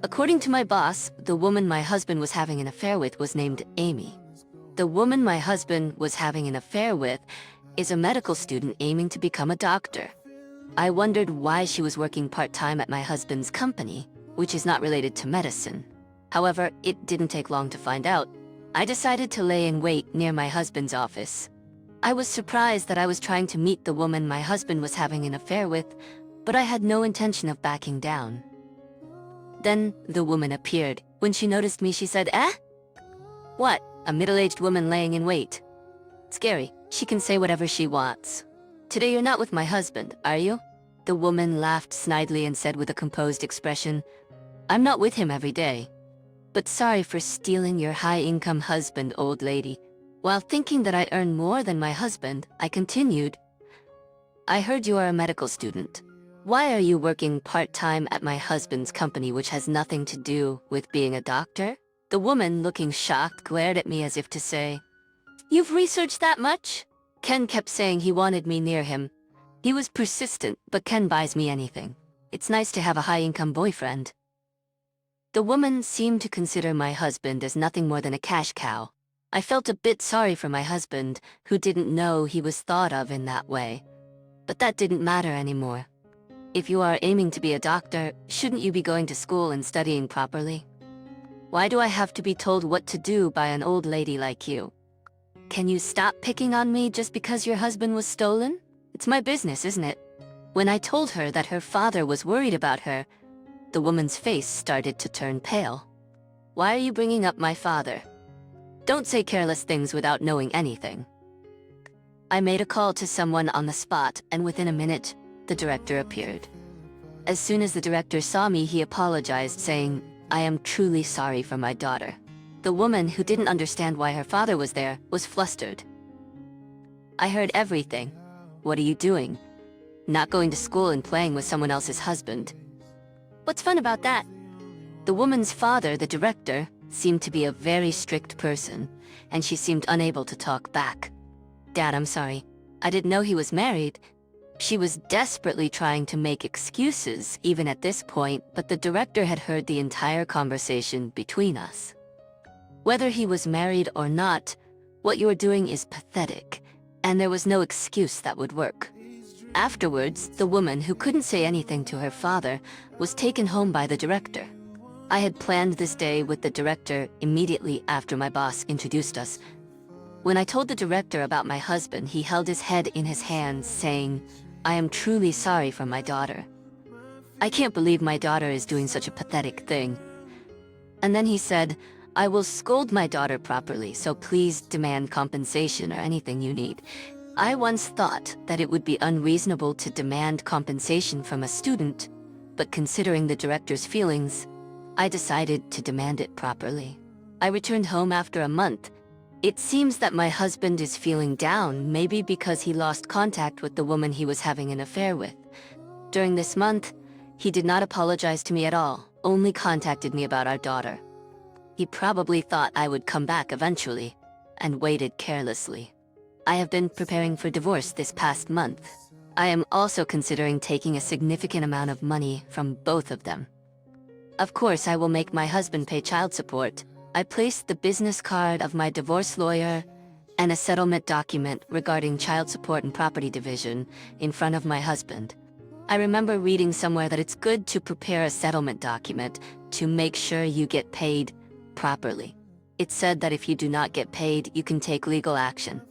According to my boss, the woman my husband was having an affair with was named Amy. The woman my husband was having an affair with is a medical student aiming to become a doctor. I wondered why she was working part-time at my husband's company, which is not related to medicine. However, it didn't take long to find out. I decided to lay in wait near my husband's office. I was surprised that I was trying to meet the woman my husband was having an affair with, but I had no intention of backing down. Then the woman appeared. When she noticed me, she said, "Eh? What? A middle-aged woman laying in wait. Scary. She can say whatever she wants. Today you're not with my husband, are you?" The woman laughed snidely and said with a composed expression, "I'm not with him every day. But sorry for stealing your high-income husband, old lady." While thinking that I earn more than my husband, I continued, "I heard you are a medical student. Why are you working part-time at my husband's company, which has nothing to do with being a doctor?" The woman, looking shocked, glared at me as if to say, "You've researched that much?" Ken kept saying he wanted me near him. He was persistent, but Ken buys me anything. It's nice to have a high-income boyfriend. The woman seemed to consider my husband as nothing more than a cash cow. I felt a bit sorry for my husband, who didn't know he was thought of in that way. But that didn't matter anymore. If you are aiming to be a doctor, shouldn't you be going to school and studying properly? Why do I have to be told what to do by an old lady like you? Can you stop picking on me just because your husband was stolen? It's my business, isn't it? When I told her that her father was worried about her, the woman's face started to turn pale. "Why are you bringing up my father? Don't say careless things without knowing anything." I made a call to someone on the spot, and within a minute, the director appeared. As soon as the director saw me, he apologized, saying, "I am truly sorry for my daughter." The woman, who didn't understand why her father was there, was flustered. "I heard everything. What are you doing? Not going to school and playing with someone else's husband. What's fun about that?" The woman's father, the director, seemed to be a very strict person, and she seemed unable to talk back. "Dad, I'm sorry. I didn't know he was married." She was desperately trying to make excuses, even at this point, but the director had heard the entire conversation between us. "Whether he was married or not, what you're doing is pathetic, and there was no excuse that would work." Afterwards, the woman, who couldn't say anything to her father, was taken home by the director. I had planned this day with the director immediately after my boss introduced us. When I told the director about my husband, he held his head in his hands, saying, "I am truly sorry for my daughter. I can't believe my daughter is doing such a pathetic thing." And then he said, "I will scold my daughter properly, so please demand compensation or anything you need." I once thought that it would be unreasonable to demand compensation from a student, but considering the director's feelings, I decided to demand it properly. I returned home after a month. It seems that my husband is feeling down, maybe because he lost contact with the woman he was having an affair with. During this month, he did not apologize to me at all, only contacted me about our daughter. He probably thought I would come back eventually, and waited carelessly. I have been preparing for divorce this past month. I am also considering taking a significant amount of money from both of them. Of course, I will make my husband pay child support. I placed the business card of my divorce lawyer and a settlement document regarding child support and property division in front of my husband. I remember reading somewhere that it's good to prepare a settlement document to make sure you get paid properly. It said that if you do not get paid, you can take legal action.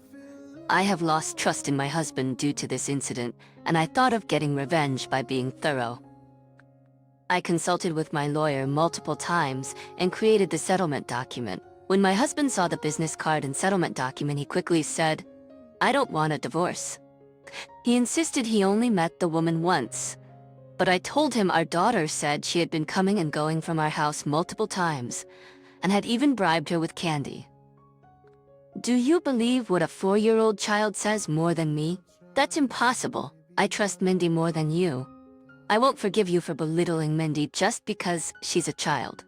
I have lost trust in my husband due to this incident, and I thought of getting revenge by being thorough. I consulted with my lawyer multiple times and created the settlement document. When my husband saw the business card and settlement document, he quickly said, "I don't want a divorce." He insisted he only met the woman once, but I told him our daughter said she had been coming and going from our house multiple times and had even bribed her with candy. Do you believe what a 4-year-old child says more than me? That's impossible. I trust Mindy more than you. I won't forgive you for belittling Mindy just because she's a child.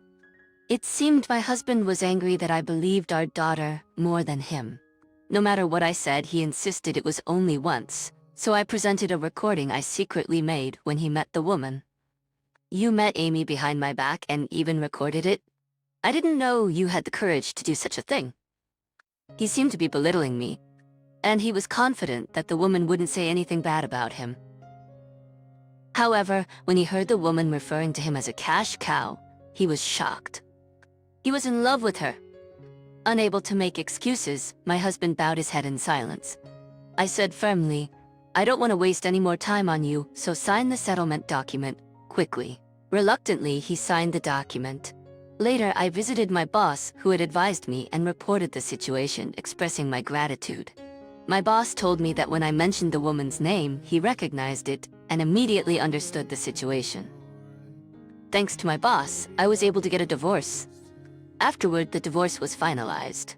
It seemed my husband was angry that I believed our daughter more than him. No matter what I said, he insisted it was only once, so I presented a recording I secretly made when he met the woman. You met Amy behind my back and even recorded it? I didn't know you had the courage to do such a thing. He seemed to be belittling me, and he was confident that the woman wouldn't say anything bad about him. However, when he heard the woman referring to him as a cash cow, he was shocked. He was in love with her. Unable to make excuses, my husband bowed his head in silence. I said firmly, "I don't want to waste any more time on you, so sign the settlement document, quickly." Reluctantly, he signed the document. Later, I visited my boss, who had advised me, and reported the situation, expressing my gratitude. My boss told me that when I mentioned the woman's name, he recognized it and immediately understood the situation. Thanks to my boss, I was able to get a divorce. Afterward, the divorce was finalized.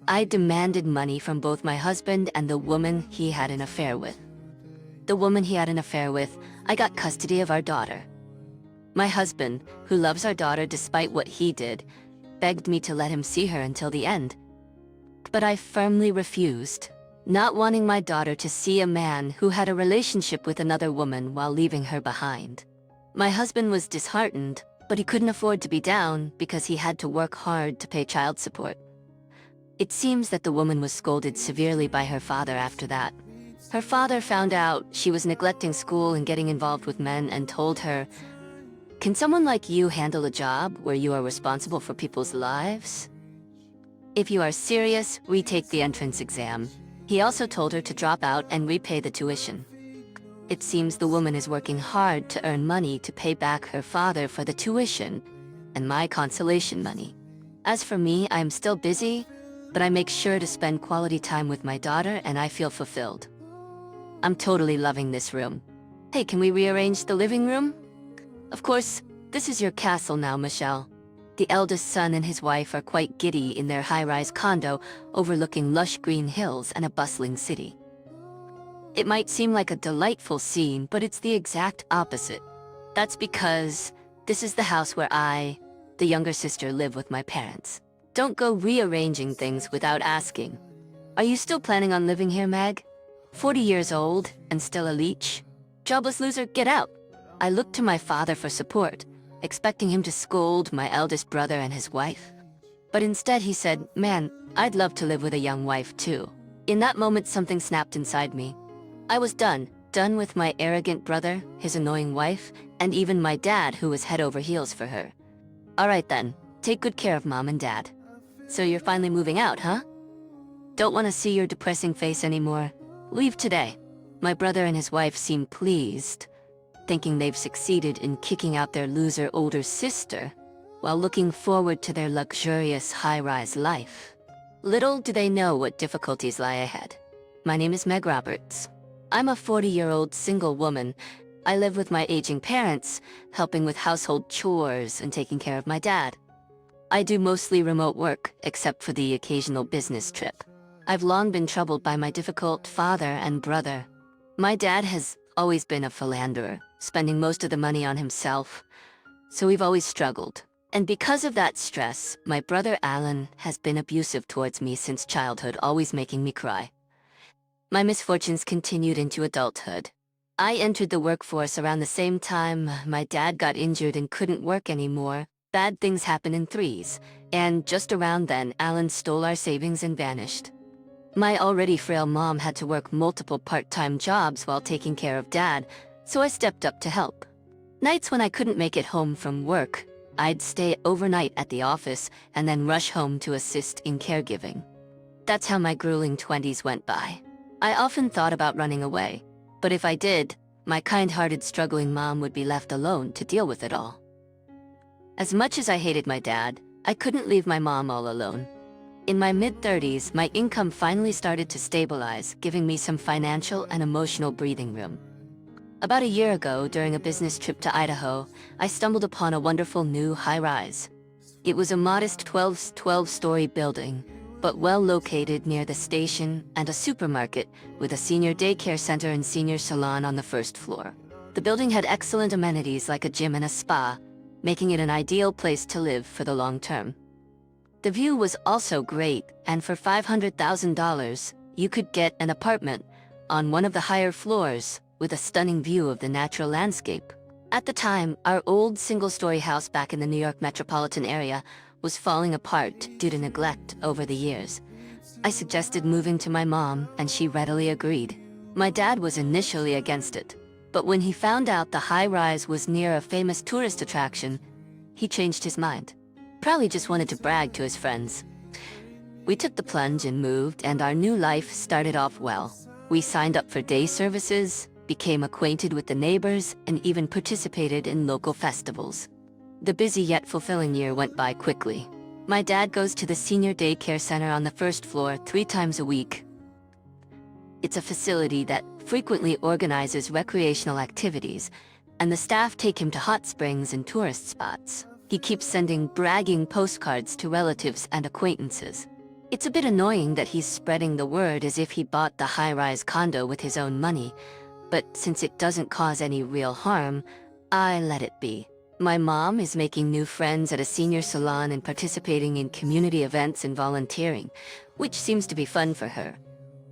I demanded money from both my husband and the woman he had an affair with. The woman he had an affair with, I got custody of our daughter. My husband, who loves our daughter despite what he did, begged me to let him see her until the end. But I firmly refused, not wanting my daughter to see a man who had a relationship with another woman while leaving her behind. My husband was disheartened, but he couldn't afford to be down because he had to work hard to pay child support. It seems that the woman was scolded severely by her father after that. Her father found out she was neglecting school and getting involved with men and told her, "Can someone like you handle a job where you are responsible for people's lives? If you are serious, retake the entrance exam." He also told her to drop out and repay the tuition. It seems the woman is working hard to earn money to pay back her father for the tuition and my consolation money. As for me, I am still busy, but I make sure to spend quality time with my daughter and I feel fulfilled. I'm totally loving this room. Hey, can we rearrange the living room? Of course, this is your castle now, Michelle. The eldest son and his wife are quite giddy in their high-rise condo overlooking lush green hills and a bustling city. It might seem like a delightful scene, but it's the exact opposite. That's because this is the house where I, the younger sister, live with my parents. Don't go rearranging things without asking. Are you still planning on living here, Meg? 40 years old and still a leech? Jobless loser, get out. I looked to my father for support, expecting him to scold my eldest brother and his wife. But instead he said, "Man, I'd love to live with a young wife too." In that moment, something snapped inside me. I was done with my arrogant brother, his annoying wife, and even my dad, who was head over heels for her. All right then, take good care of mom and dad. So you're finally moving out, huh? Don't want to see your depressing face anymore. Leave today. My brother and his wife seem pleased, thinking they've succeeded in kicking out their loser older sister, while looking forward to their luxurious high-rise life. Little do they know what difficulties lie ahead. My name is Meg Roberts. I'm a 40-year-old single woman. I live with my aging parents, helping with household chores and taking care of my dad. I do mostly remote work, except for the occasional business trip. I've long been troubled by my difficult father and brother. My dad has always been a philanderer, spending most of the money on himself, so we've always struggled. And because of that stress, my brother Alan has been abusive towards me since childhood, always making me cry. My misfortunes continued into adulthood. I entered the workforce around the same time my dad got injured and couldn't work anymore. Bad things happen in threes, and just around then, Alan stole our savings and vanished. My already frail mom had to work multiple part-time jobs while taking care of dad, so I stepped up to help. Nights when I couldn't make it home from work, I'd stay overnight at the office and then rush home to assist in caregiving. That's how my grueling 20s went by. I often thought about running away, but if I did, my kind-hearted struggling mom would be left alone to deal with it all. As much as I hated my dad, I couldn't leave my mom all alone. In my mid-30s, my income finally started to stabilize, giving me some financial and emotional breathing room. About a year ago, during a business trip to Idaho, I stumbled upon a wonderful new high-rise. It was a modest 12-story building, but well located near the station and a supermarket with a senior daycare center and senior salon on the first floor. The building had excellent amenities like a gym and a spa, making it an ideal place to live for the long term. The view was also great, and for $500,000, you could get an apartment on one of the higher floors with a stunning view of the natural landscape. At the time, our old single-story house back in the New York metropolitan area was falling apart due to neglect over the years. I suggested moving to my mom, and she readily agreed. My dad was initially against it, but when he found out the high-rise was near a famous tourist attraction, he changed his mind. Probably just wanted to brag to his friends. We took the plunge and moved, and our new life started off well. We signed up for day services, became acquainted with the neighbors, and even participated in local festivals. The busy yet fulfilling year went by quickly. My dad goes to the senior daycare center on the first floor 3 times a week. It's a facility that frequently organizes recreational activities, and the staff take him to hot springs and tourist spots. He keeps sending bragging postcards to relatives and acquaintances. It's a bit annoying that he's spreading the word as if he bought the high-rise condo with his own money, but since it doesn't cause any real harm, I let it be. My mom is making new friends at a senior salon and participating in community events and volunteering, which seems to be fun for her.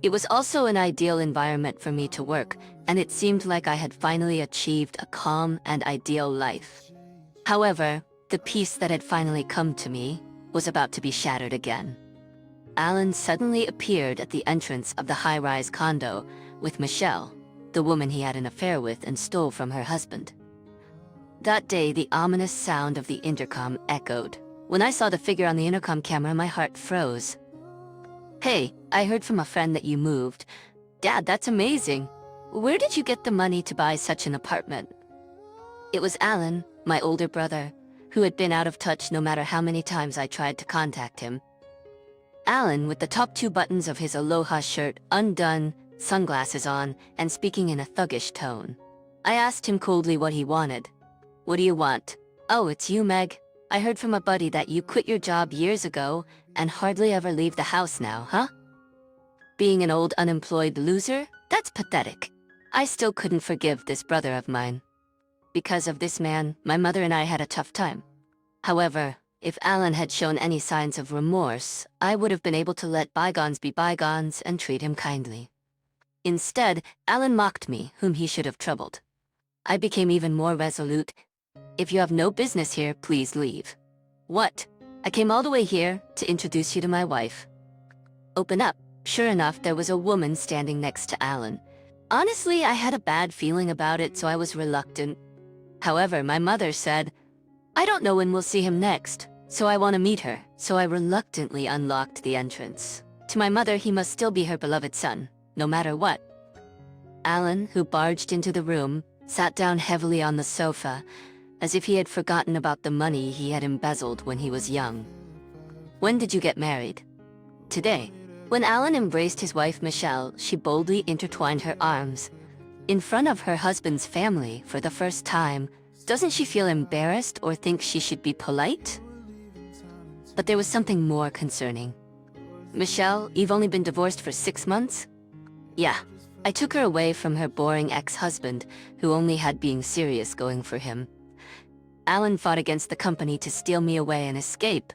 It was also an ideal environment for me to work, and it seemed like I had finally achieved a calm and ideal life. However, the peace that had finally come to me was about to be shattered again. Alan suddenly appeared at the entrance of the high-rise condo with Michelle, the woman he had an affair with and stole from her husband. That day, the ominous sound of the intercom echoed. When I saw the figure on the intercom camera, my heart froze. "Hey, I heard from a friend that you moved. Dad, that's amazing. Where did you get the money to buy such an apartment?" It was Alan, my older brother, who had been out of touch no matter how many times I tried to contact him. Alan, with the top 2 buttons of his Aloha shirt undone, sunglasses on, and speaking in a thuggish tone. I asked him coldly what he wanted. "What do you want?" "Oh, it's you, Meg. I heard from a buddy that you quit your job years ago and hardly ever leave the house now, huh?" Being an old unemployed loser? That's pathetic. I still couldn't forgive this brother of mine. Because of this man, my mother and I had a tough time. However, if Alan had shown any signs of remorse, I would have been able to let bygones be bygones and treat him kindly. Instead, Alan mocked me, whom he should have troubled. I became even more resolute. "If you have no business here, please leave." "What? I came all the way here to introduce you to my wife." "Open up." Sure enough, there was a woman standing next to Alan. Honestly, I had a bad feeling about it, so I was reluctant. However, my mother said, "I don't know when we'll see him next, so I want to meet her," so I reluctantly unlocked the entrance. To my mother, he must still be her beloved son, no matter what. Alan, who barged into the room, sat down heavily on the sofa, as if he had forgotten about the money he had embezzled when he was young. "When did you get married?" "Today." When Alan embraced his wife Michelle, she boldly intertwined her arms. In front of her husband's family, for the first time, doesn't she feel embarrassed or think she should be polite? But there was something more concerning. "Michelle, you've only been divorced for 6 months?" "Yeah. I took her away from her boring ex-husband, who only had being serious going for him. Alan fought against the company to steal me away and escape.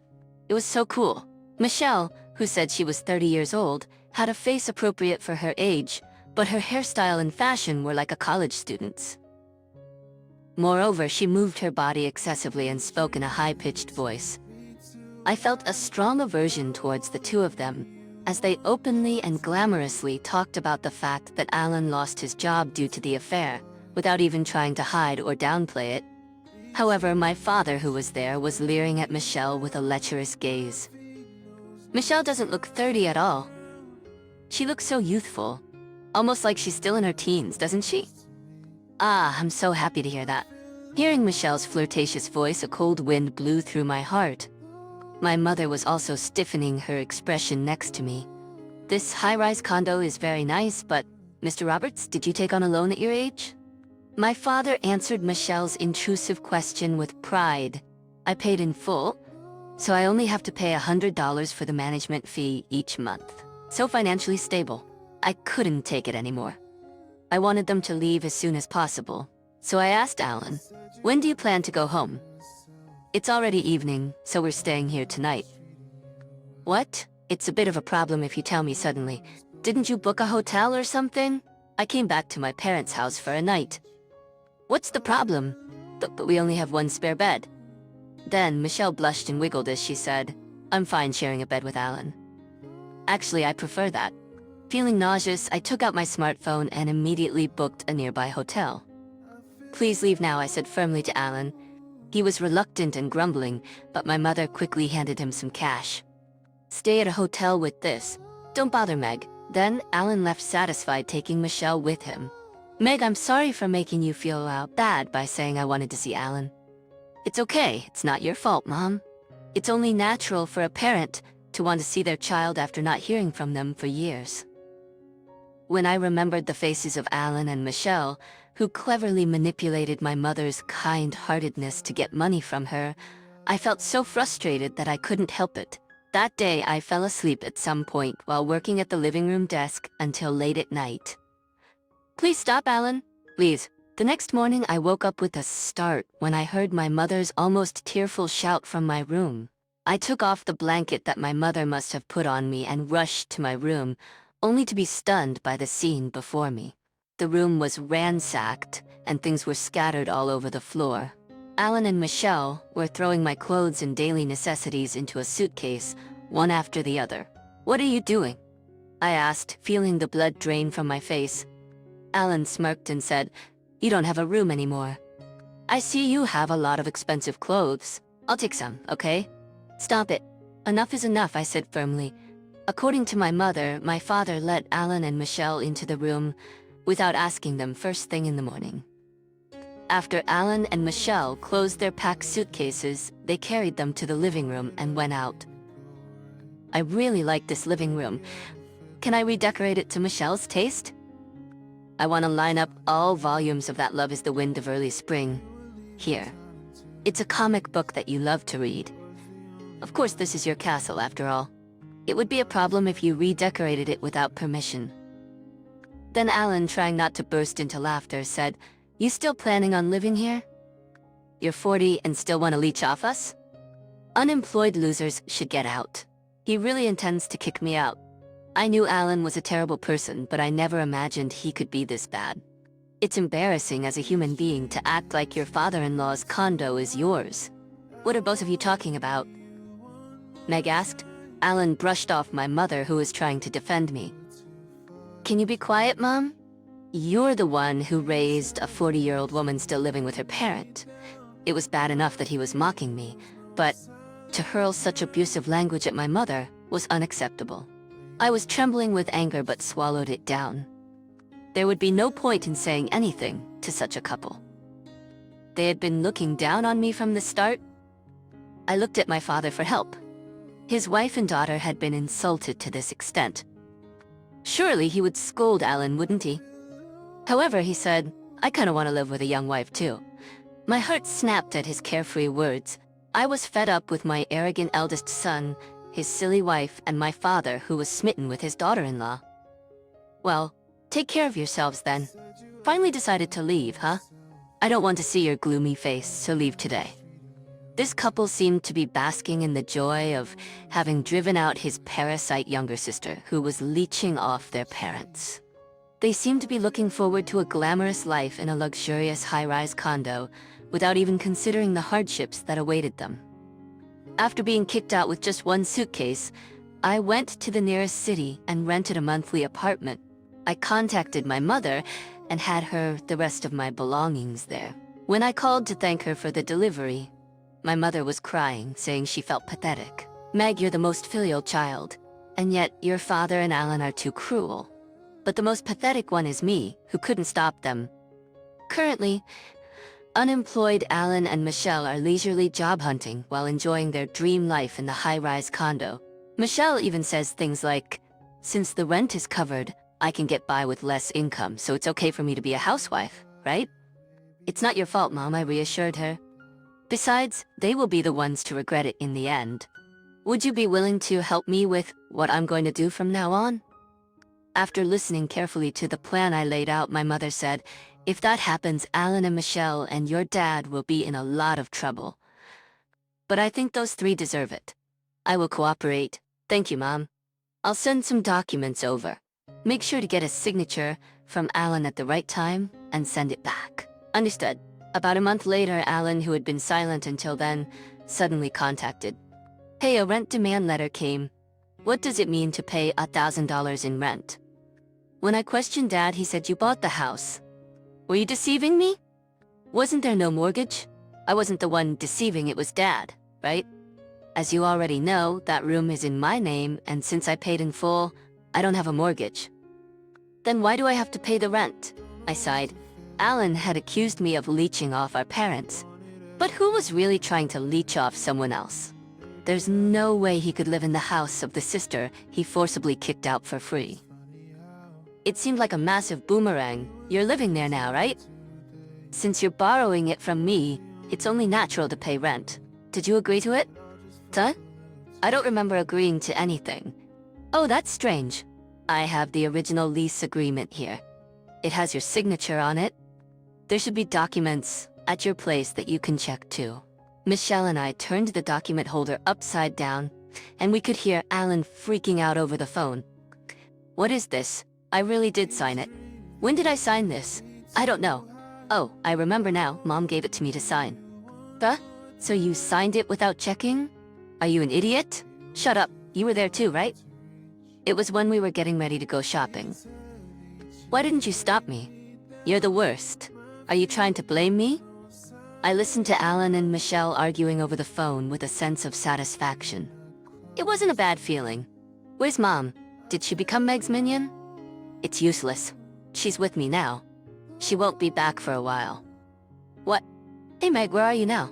It was so cool." Michelle, who said she was 30 years old, had a face appropriate for her age, but her hairstyle and fashion were like a college student's. Moreover, she moved her body excessively and spoke in a high-pitched voice. I felt a strong aversion towards the two of them, as they openly and glamorously talked about the fact that Alan lost his job due to the affair, without even trying to hide or downplay it. However, my father, who was there, was leering at Michelle with a lecherous gaze. "Michelle doesn't look 30 at all. She looks so youthful, almost like she's still in her teens, doesn't she?" Ah, I'm so happy to hear that. Hearing Michelle's flirtatious voice, a cold wind blew through my heart. My mother was also stiffening her expression next to me. "This high-rise condo is very nice, but Mr. Roberts, did you take on a loan at your age?" My father answered Michelle's intrusive question with pride. "I paid in full, so I only have to pay $100 for the management fee each month. So financially stable. I couldn't take it anymore. I wanted them to leave as soon as possible, so I asked Alan, "When do you plan to go home?" "It's already evening, so we're staying here tonight." "What? It's a bit of a problem if you tell me suddenly. Didn't you book a hotel or something?" "I came back to my parents' house for a night." "What's the problem?" But we only have one spare bed. Then Michelle blushed and wiggled as she said, I'm fine sharing a bed with Alan. Actually, I prefer that. Feeling nauseous, I took out my smartphone and immediately booked a nearby hotel. Please leave now, I said firmly to Alan. He was reluctant and grumbling, but my mother quickly handed him some cash. Stay at a hotel with this. Don't bother, Meg. Then Alan left satisfied, taking Michelle with him. Meg, I'm sorry for making you feel bad by saying I wanted to see Alan. It's okay, it's not your fault, Mom. It's only natural for a parent to want to see their child after not hearing from them for years. When I remembered the faces of Alan and Michelle, who cleverly manipulated my mother's kind-heartedness to get money from her, I felt so frustrated that I couldn't help it. That day, I fell asleep at some point while working at the living room desk until late at night. Please stop, Alan. Please. The next morning, I woke up with a start when I heard my mother's almost tearful shout from my room. I took off the blanket that my mother must have put on me and rushed to my room, only to be stunned by the scene before me. The room was ransacked, and things were scattered all over the floor. Alan and Michelle were throwing my clothes and daily necessities into a suitcase, one after the other. What are you doing? I asked, feeling the blood drain from my face. Alan smirked and said, You don't have a room anymore. I see you have a lot of expensive clothes. I'll take some, okay? Stop it. Enough is enough, I said firmly. According to my mother, my father let Alan and Michelle into the room without asking them first thing in the morning. After Alan and Michelle closed their packed suitcases, they carried them to the living room and went out. I really like this living room. Can I redecorate it to Michelle's taste? I want to line up all volumes of That Love Is the Wind of Early Spring. Here. It's a comic book that you love to read. Of course, this is your castle, after all. It would be a problem if you redecorated it without permission. Then Alan, trying not to burst into laughter, said, You still planning on living here? You're 40 and still want to leech off us? Unemployed losers should get out. He really intends to kick me out. I knew Alan was a terrible person, but I never imagined he could be this bad. It's embarrassing as a human being to act like your father-in-law's condo is yours. What are both of you talking about? Meg asked. Alan brushed off my mother, who was trying to defend me. Can you be quiet, Mom? You're the one who raised a 40-year-old woman still living with her parent. It was bad enough that he was mocking me, but to hurl such abusive language at my mother was unacceptable. I was trembling with anger but swallowed it down. There would be no point in saying anything to such a couple. They had been looking down on me from the start. I looked at my father for help. His wife and daughter had been insulted to this extent. Surely he would scold Alan, wouldn't he? However, he said, I kind of want to live with a young wife too. My heart snapped at his carefree words. I was fed up with my arrogant eldest son, his silly wife, and my father, who was smitten with his daughter-in-law. Well, take care of yourselves then. Finally decided to leave, huh? I don't want to see your gloomy face, so leave today. This couple seemed to be basking in the joy of having driven out his parasite younger sister, who was leeching off their parents. They seemed to be looking forward to a glamorous life in a luxurious high-rise condo, without even considering the hardships that awaited them. After being kicked out with just one suitcase, I went to the nearest city and rented a monthly apartment. I contacted my mother and had her the rest of my belongings there. When I called to thank her for the delivery, my mother was crying, saying she felt pathetic. Meg, you're the most filial child, and yet your father and Alan are too cruel. But the most pathetic one is me, who couldn't stop them. Currently, unemployed Alan and Michelle are leisurely job hunting while enjoying their dream life in the high-rise condo. Michelle even says things like, since the rent is covered, I can get by with less income, so it's okay for me to be a housewife, right? It's not your fault, Mom, I reassured her. Besides, they will be the ones to regret it in the end. Would you be willing to help me with what I'm going to do from now on? After listening carefully to the plan I laid out, my mother said, if that happens, Alan and Michelle and your dad will be in a lot of trouble. But I think those three deserve it. I will cooperate. Thank you, Mom. I'll send some documents over. Make sure to get a signature from Alan at the right time and send it back. Understood. About a month later, Alan, who had been silent until then, suddenly contacted. Hey, a rent demand letter came. What does it mean to pay $1,000 in rent? When I questioned Dad, he said, you bought the house. Were you deceiving me? Wasn't there no mortgage? I wasn't the one deceiving, it was Dad, right? As you already know, that room is in my name, and since I paid in full, I don't have a mortgage. Then why do I have to pay the rent? I sighed. Alan had accused me of leeching off our parents. But who was really trying to leech off someone else? There's no way he could live in the house of the sister he forcibly kicked out for free. It seemed like a massive boomerang. You're living there now, right? Since you're borrowing it from me, it's only natural to pay rent. Did you agree to it? Huh? I don't remember agreeing to anything. Oh, that's strange. I have the original lease agreement here. It has your signature on it. There should be documents at your place that you can check too. Michelle and I turned the document holder upside down, and we could hear Alan freaking out over the phone. What is this? I really did sign it. When did I sign this? I don't know. Oh, I remember now. Mom gave it to me to sign. Huh? So you signed it without checking? Are you an idiot? Shut up. You were there too, right? It was when we were getting ready to go shopping. Why didn't you stop me? You're the worst. Are you trying to blame me? I listened to Alan and Michelle arguing over the phone with a sense of satisfaction. It wasn't a bad feeling. Where's Mom? Did she become Meg's minion? It's useless. She's with me now. She won't be back for a while. What? Hey Meg, where are you now?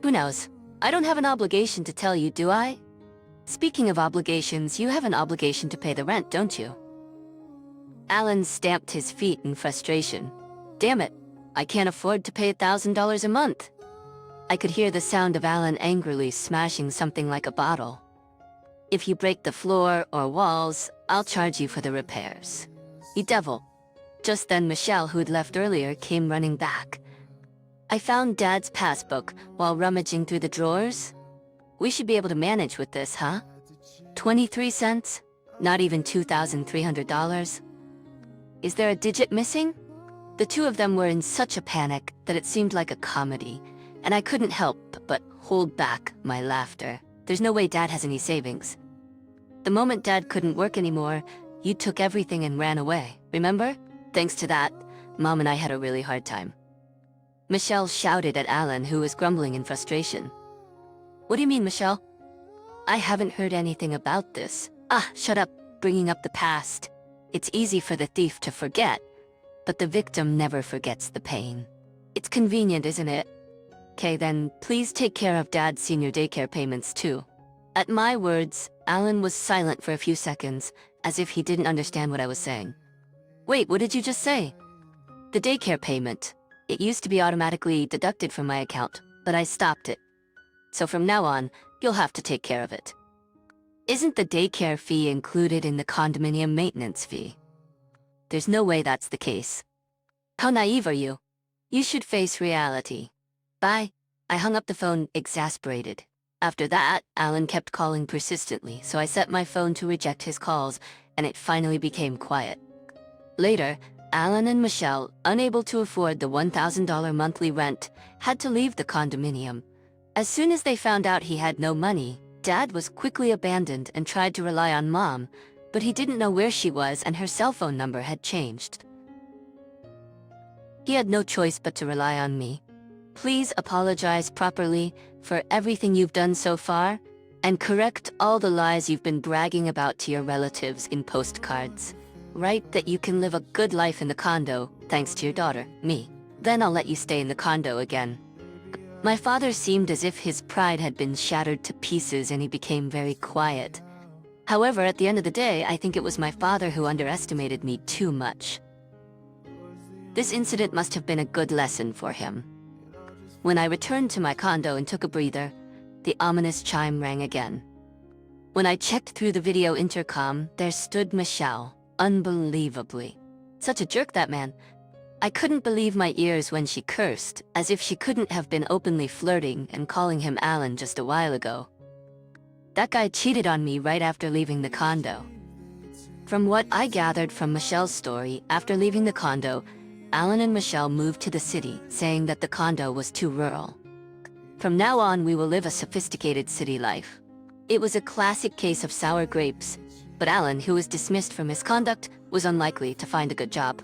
Who knows? I don't have an obligation to tell you, do I? Speaking of obligations, you have an obligation to pay the rent, don't you? Alan stamped his feet in frustration. Damn it, I can't afford to pay $1,000 a month. I could hear the sound of Alan angrily smashing something like a bottle. If you break the floor or walls, I'll charge you for the repairs. You devil. Just then Michelle, who'd left earlier, came running back. I found Dad's passbook while rummaging through the drawers. We should be able to manage with this, huh? 23 cents? Not even $2,300? Is there a digit missing? The two of them were in such a panic that it seemed like a comedy, and I couldn't help but hold back my laughter. There's no way Dad has any savings. The moment Dad couldn't work anymore, you took everything and ran away, remember? Thanks to that, Mom and I had a really hard time. Michelle shouted at Alan, who was grumbling in frustration. What do you mean, Michelle? I haven't heard anything about this. Ah, shut up, bringing up the past. It's easy for the thief to forget, but the victim never forgets the pain. It's convenient, isn't it? Okay, then please take care of Dad's senior daycare payments too. At my words, Alan was silent for a few seconds, as if he didn't understand what I was saying. Wait, what did you just say? The daycare payment. It used to be automatically deducted from my account, but I stopped it. So from now on, you'll have to take care of it. Isn't the daycare fee included in the condominium maintenance fee? There's no way that's the case. How naive are you? You should face reality. Bye. I hung up the phone, exasperated. After that, Alan kept calling persistently, so I set my phone to reject his calls, and it finally became quiet. Later, Alan and Michelle, unable to afford the $1,000 monthly rent, had to leave the condominium. As soon as they found out he had no money, Dad was quickly abandoned and tried to rely on Mom, but he didn't know where she was and her cell phone number had changed. He had no choice but to rely on me. Please apologize properly for everything you've done so far, and correct all the lies you've been bragging about to your relatives in postcards. Write that you can live a good life in the condo, thanks to your daughter, me. Then I'll let you stay in the condo again. My father seemed as if his pride had been shattered to pieces and he became very quiet. However, at the end of the day, I think it was my father who underestimated me too much. This incident must have been a good lesson for him. When I returned to my condo and took a breather, the ominous chime rang again. When I checked through the video intercom, there stood Michelle, unbelievably. Such a jerk, that man. I couldn't believe my ears when she cursed, as if she couldn't have been openly flirting and calling him Alan just a while ago. That guy cheated on me right after leaving the condo. From what I gathered from Michelle's story, after leaving the condo, Alan and Michelle moved to the city, saying that the condo was too rural. From now on, we will live a sophisticated city life. It was a classic case of sour grapes, but Alan, who was dismissed for misconduct, was unlikely to find a good job.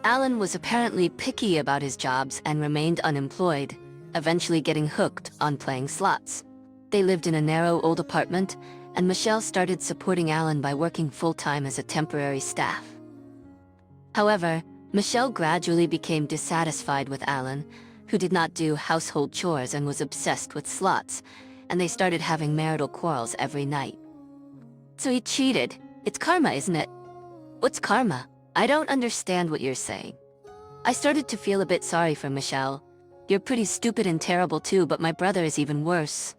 Alan was apparently picky about his jobs and remained unemployed, eventually getting hooked on playing slots. They lived in a narrow old apartment, and Michelle started supporting Alan by working full-time as a temporary staff. However, Michelle gradually became dissatisfied with Alan, who did not do household chores and was obsessed with slots, and they started having marital quarrels every night. So he cheated. It's karma, isn't it? What's karma? I don't understand what you're saying. I started to feel a bit sorry for Michelle. You're pretty stupid and terrible too, but my brother is even worse.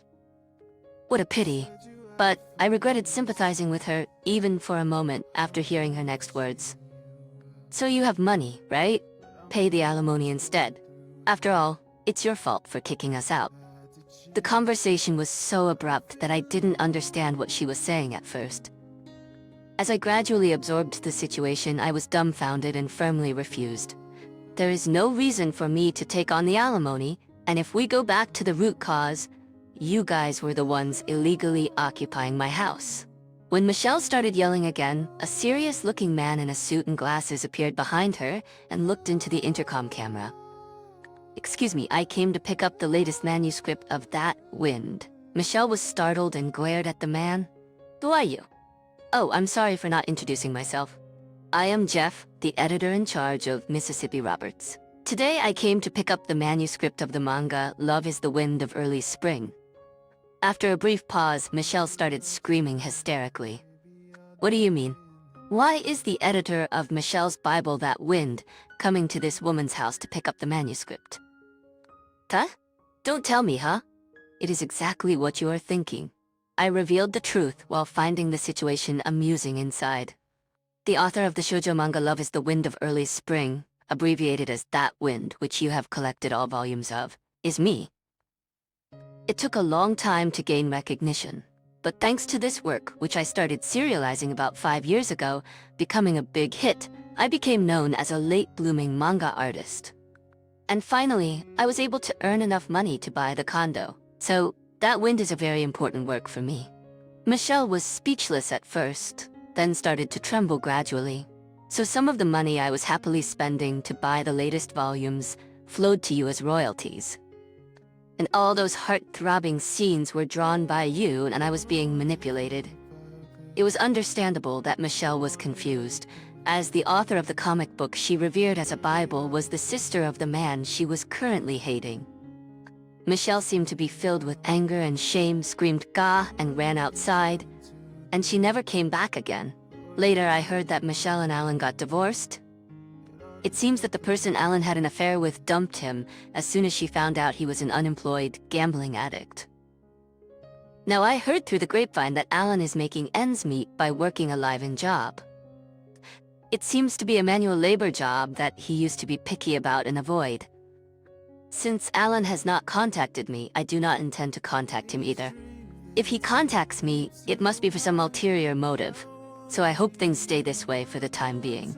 What a pity. But I regretted sympathizing with her, even for a moment, after hearing her next words. So you have money, right? Pay the alimony instead. After all, it's your fault for kicking us out. The conversation was so abrupt that I didn't understand what she was saying at first. As I gradually absorbed the situation, I was dumbfounded and firmly refused. There is no reason for me to take on the alimony, and if we go back to the root cause, you guys were the ones illegally occupying my house. When Michelle started yelling again, a serious-looking man in a suit and glasses appeared behind her and looked into the intercom camera. Excuse me, I came to pick up the latest manuscript of That Wind. Michelle was startled and glared at the man. Who are you? Oh, I'm sorry for not introducing myself. I am Jeff, the editor in charge of Mississippi Roberts. Today I came to pick up the manuscript of the manga Love is the Wind of Early Spring. After a brief pause, Michelle started screaming hysterically. What do you mean? Why is the editor of Michelle's Bible That Wind coming to this woman's house to pick up the manuscript? Huh? Don't tell me, huh? It is exactly what you are thinking. I revealed the truth while finding the situation amusing inside. The author of the shoujo manga Love is the Wind of Early Spring, abbreviated as That Wind, which you have collected all volumes of, is me. It took a long time to gain recognition, but thanks to this work, which I started serializing about 5 years ago, becoming a big hit, I became known as a late-blooming manga artist. And finally, I was able to earn enough money to buy the condo. So, That Wind is a very important work for me. Michelle was speechless at first, then started to tremble gradually. So some of the money I was happily spending to buy the latest volumes flowed to you as royalties. And all those heart-throbbing scenes were drawn by you, and I was being manipulated. It was understandable that Michelle was confused, as the author of the comic book she revered as a Bible was the sister of the man she was currently hating. Michelle seemed to be filled with anger and shame, screamed "Gah!" and ran outside, and she never came back again. Later, I heard that Michelle and Alan got divorced. It seems that the person Alan had an affair with dumped him as soon as she found out he was an unemployed gambling addict. Now, I heard through the grapevine that Alan is making ends meet by working a live-in job. It seems to be a manual labor job that he used to be picky about and avoid. Since Alan has not contacted me, I do not intend to contact him either. If he contacts me, it must be for some ulterior motive, so I hope things stay this way for the time being.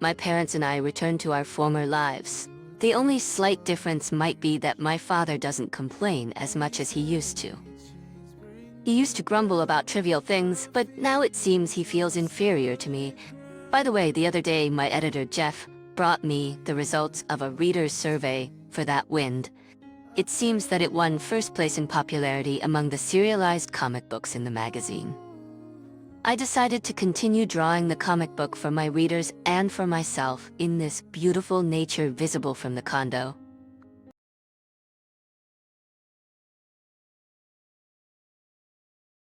My parents and I returned to our former lives. The only slight difference might be that my father doesn't complain as much as he used to. He used to grumble about trivial things, but now it seems he feels inferior to me. By the way, the other day, my editor, Jeff, brought me the results of a reader's survey for That Wind. It seems that it won first place in popularity among the serialized comic books in the magazine. I decided to continue drawing the comic book for my readers and for myself in this beautiful nature visible from the condo.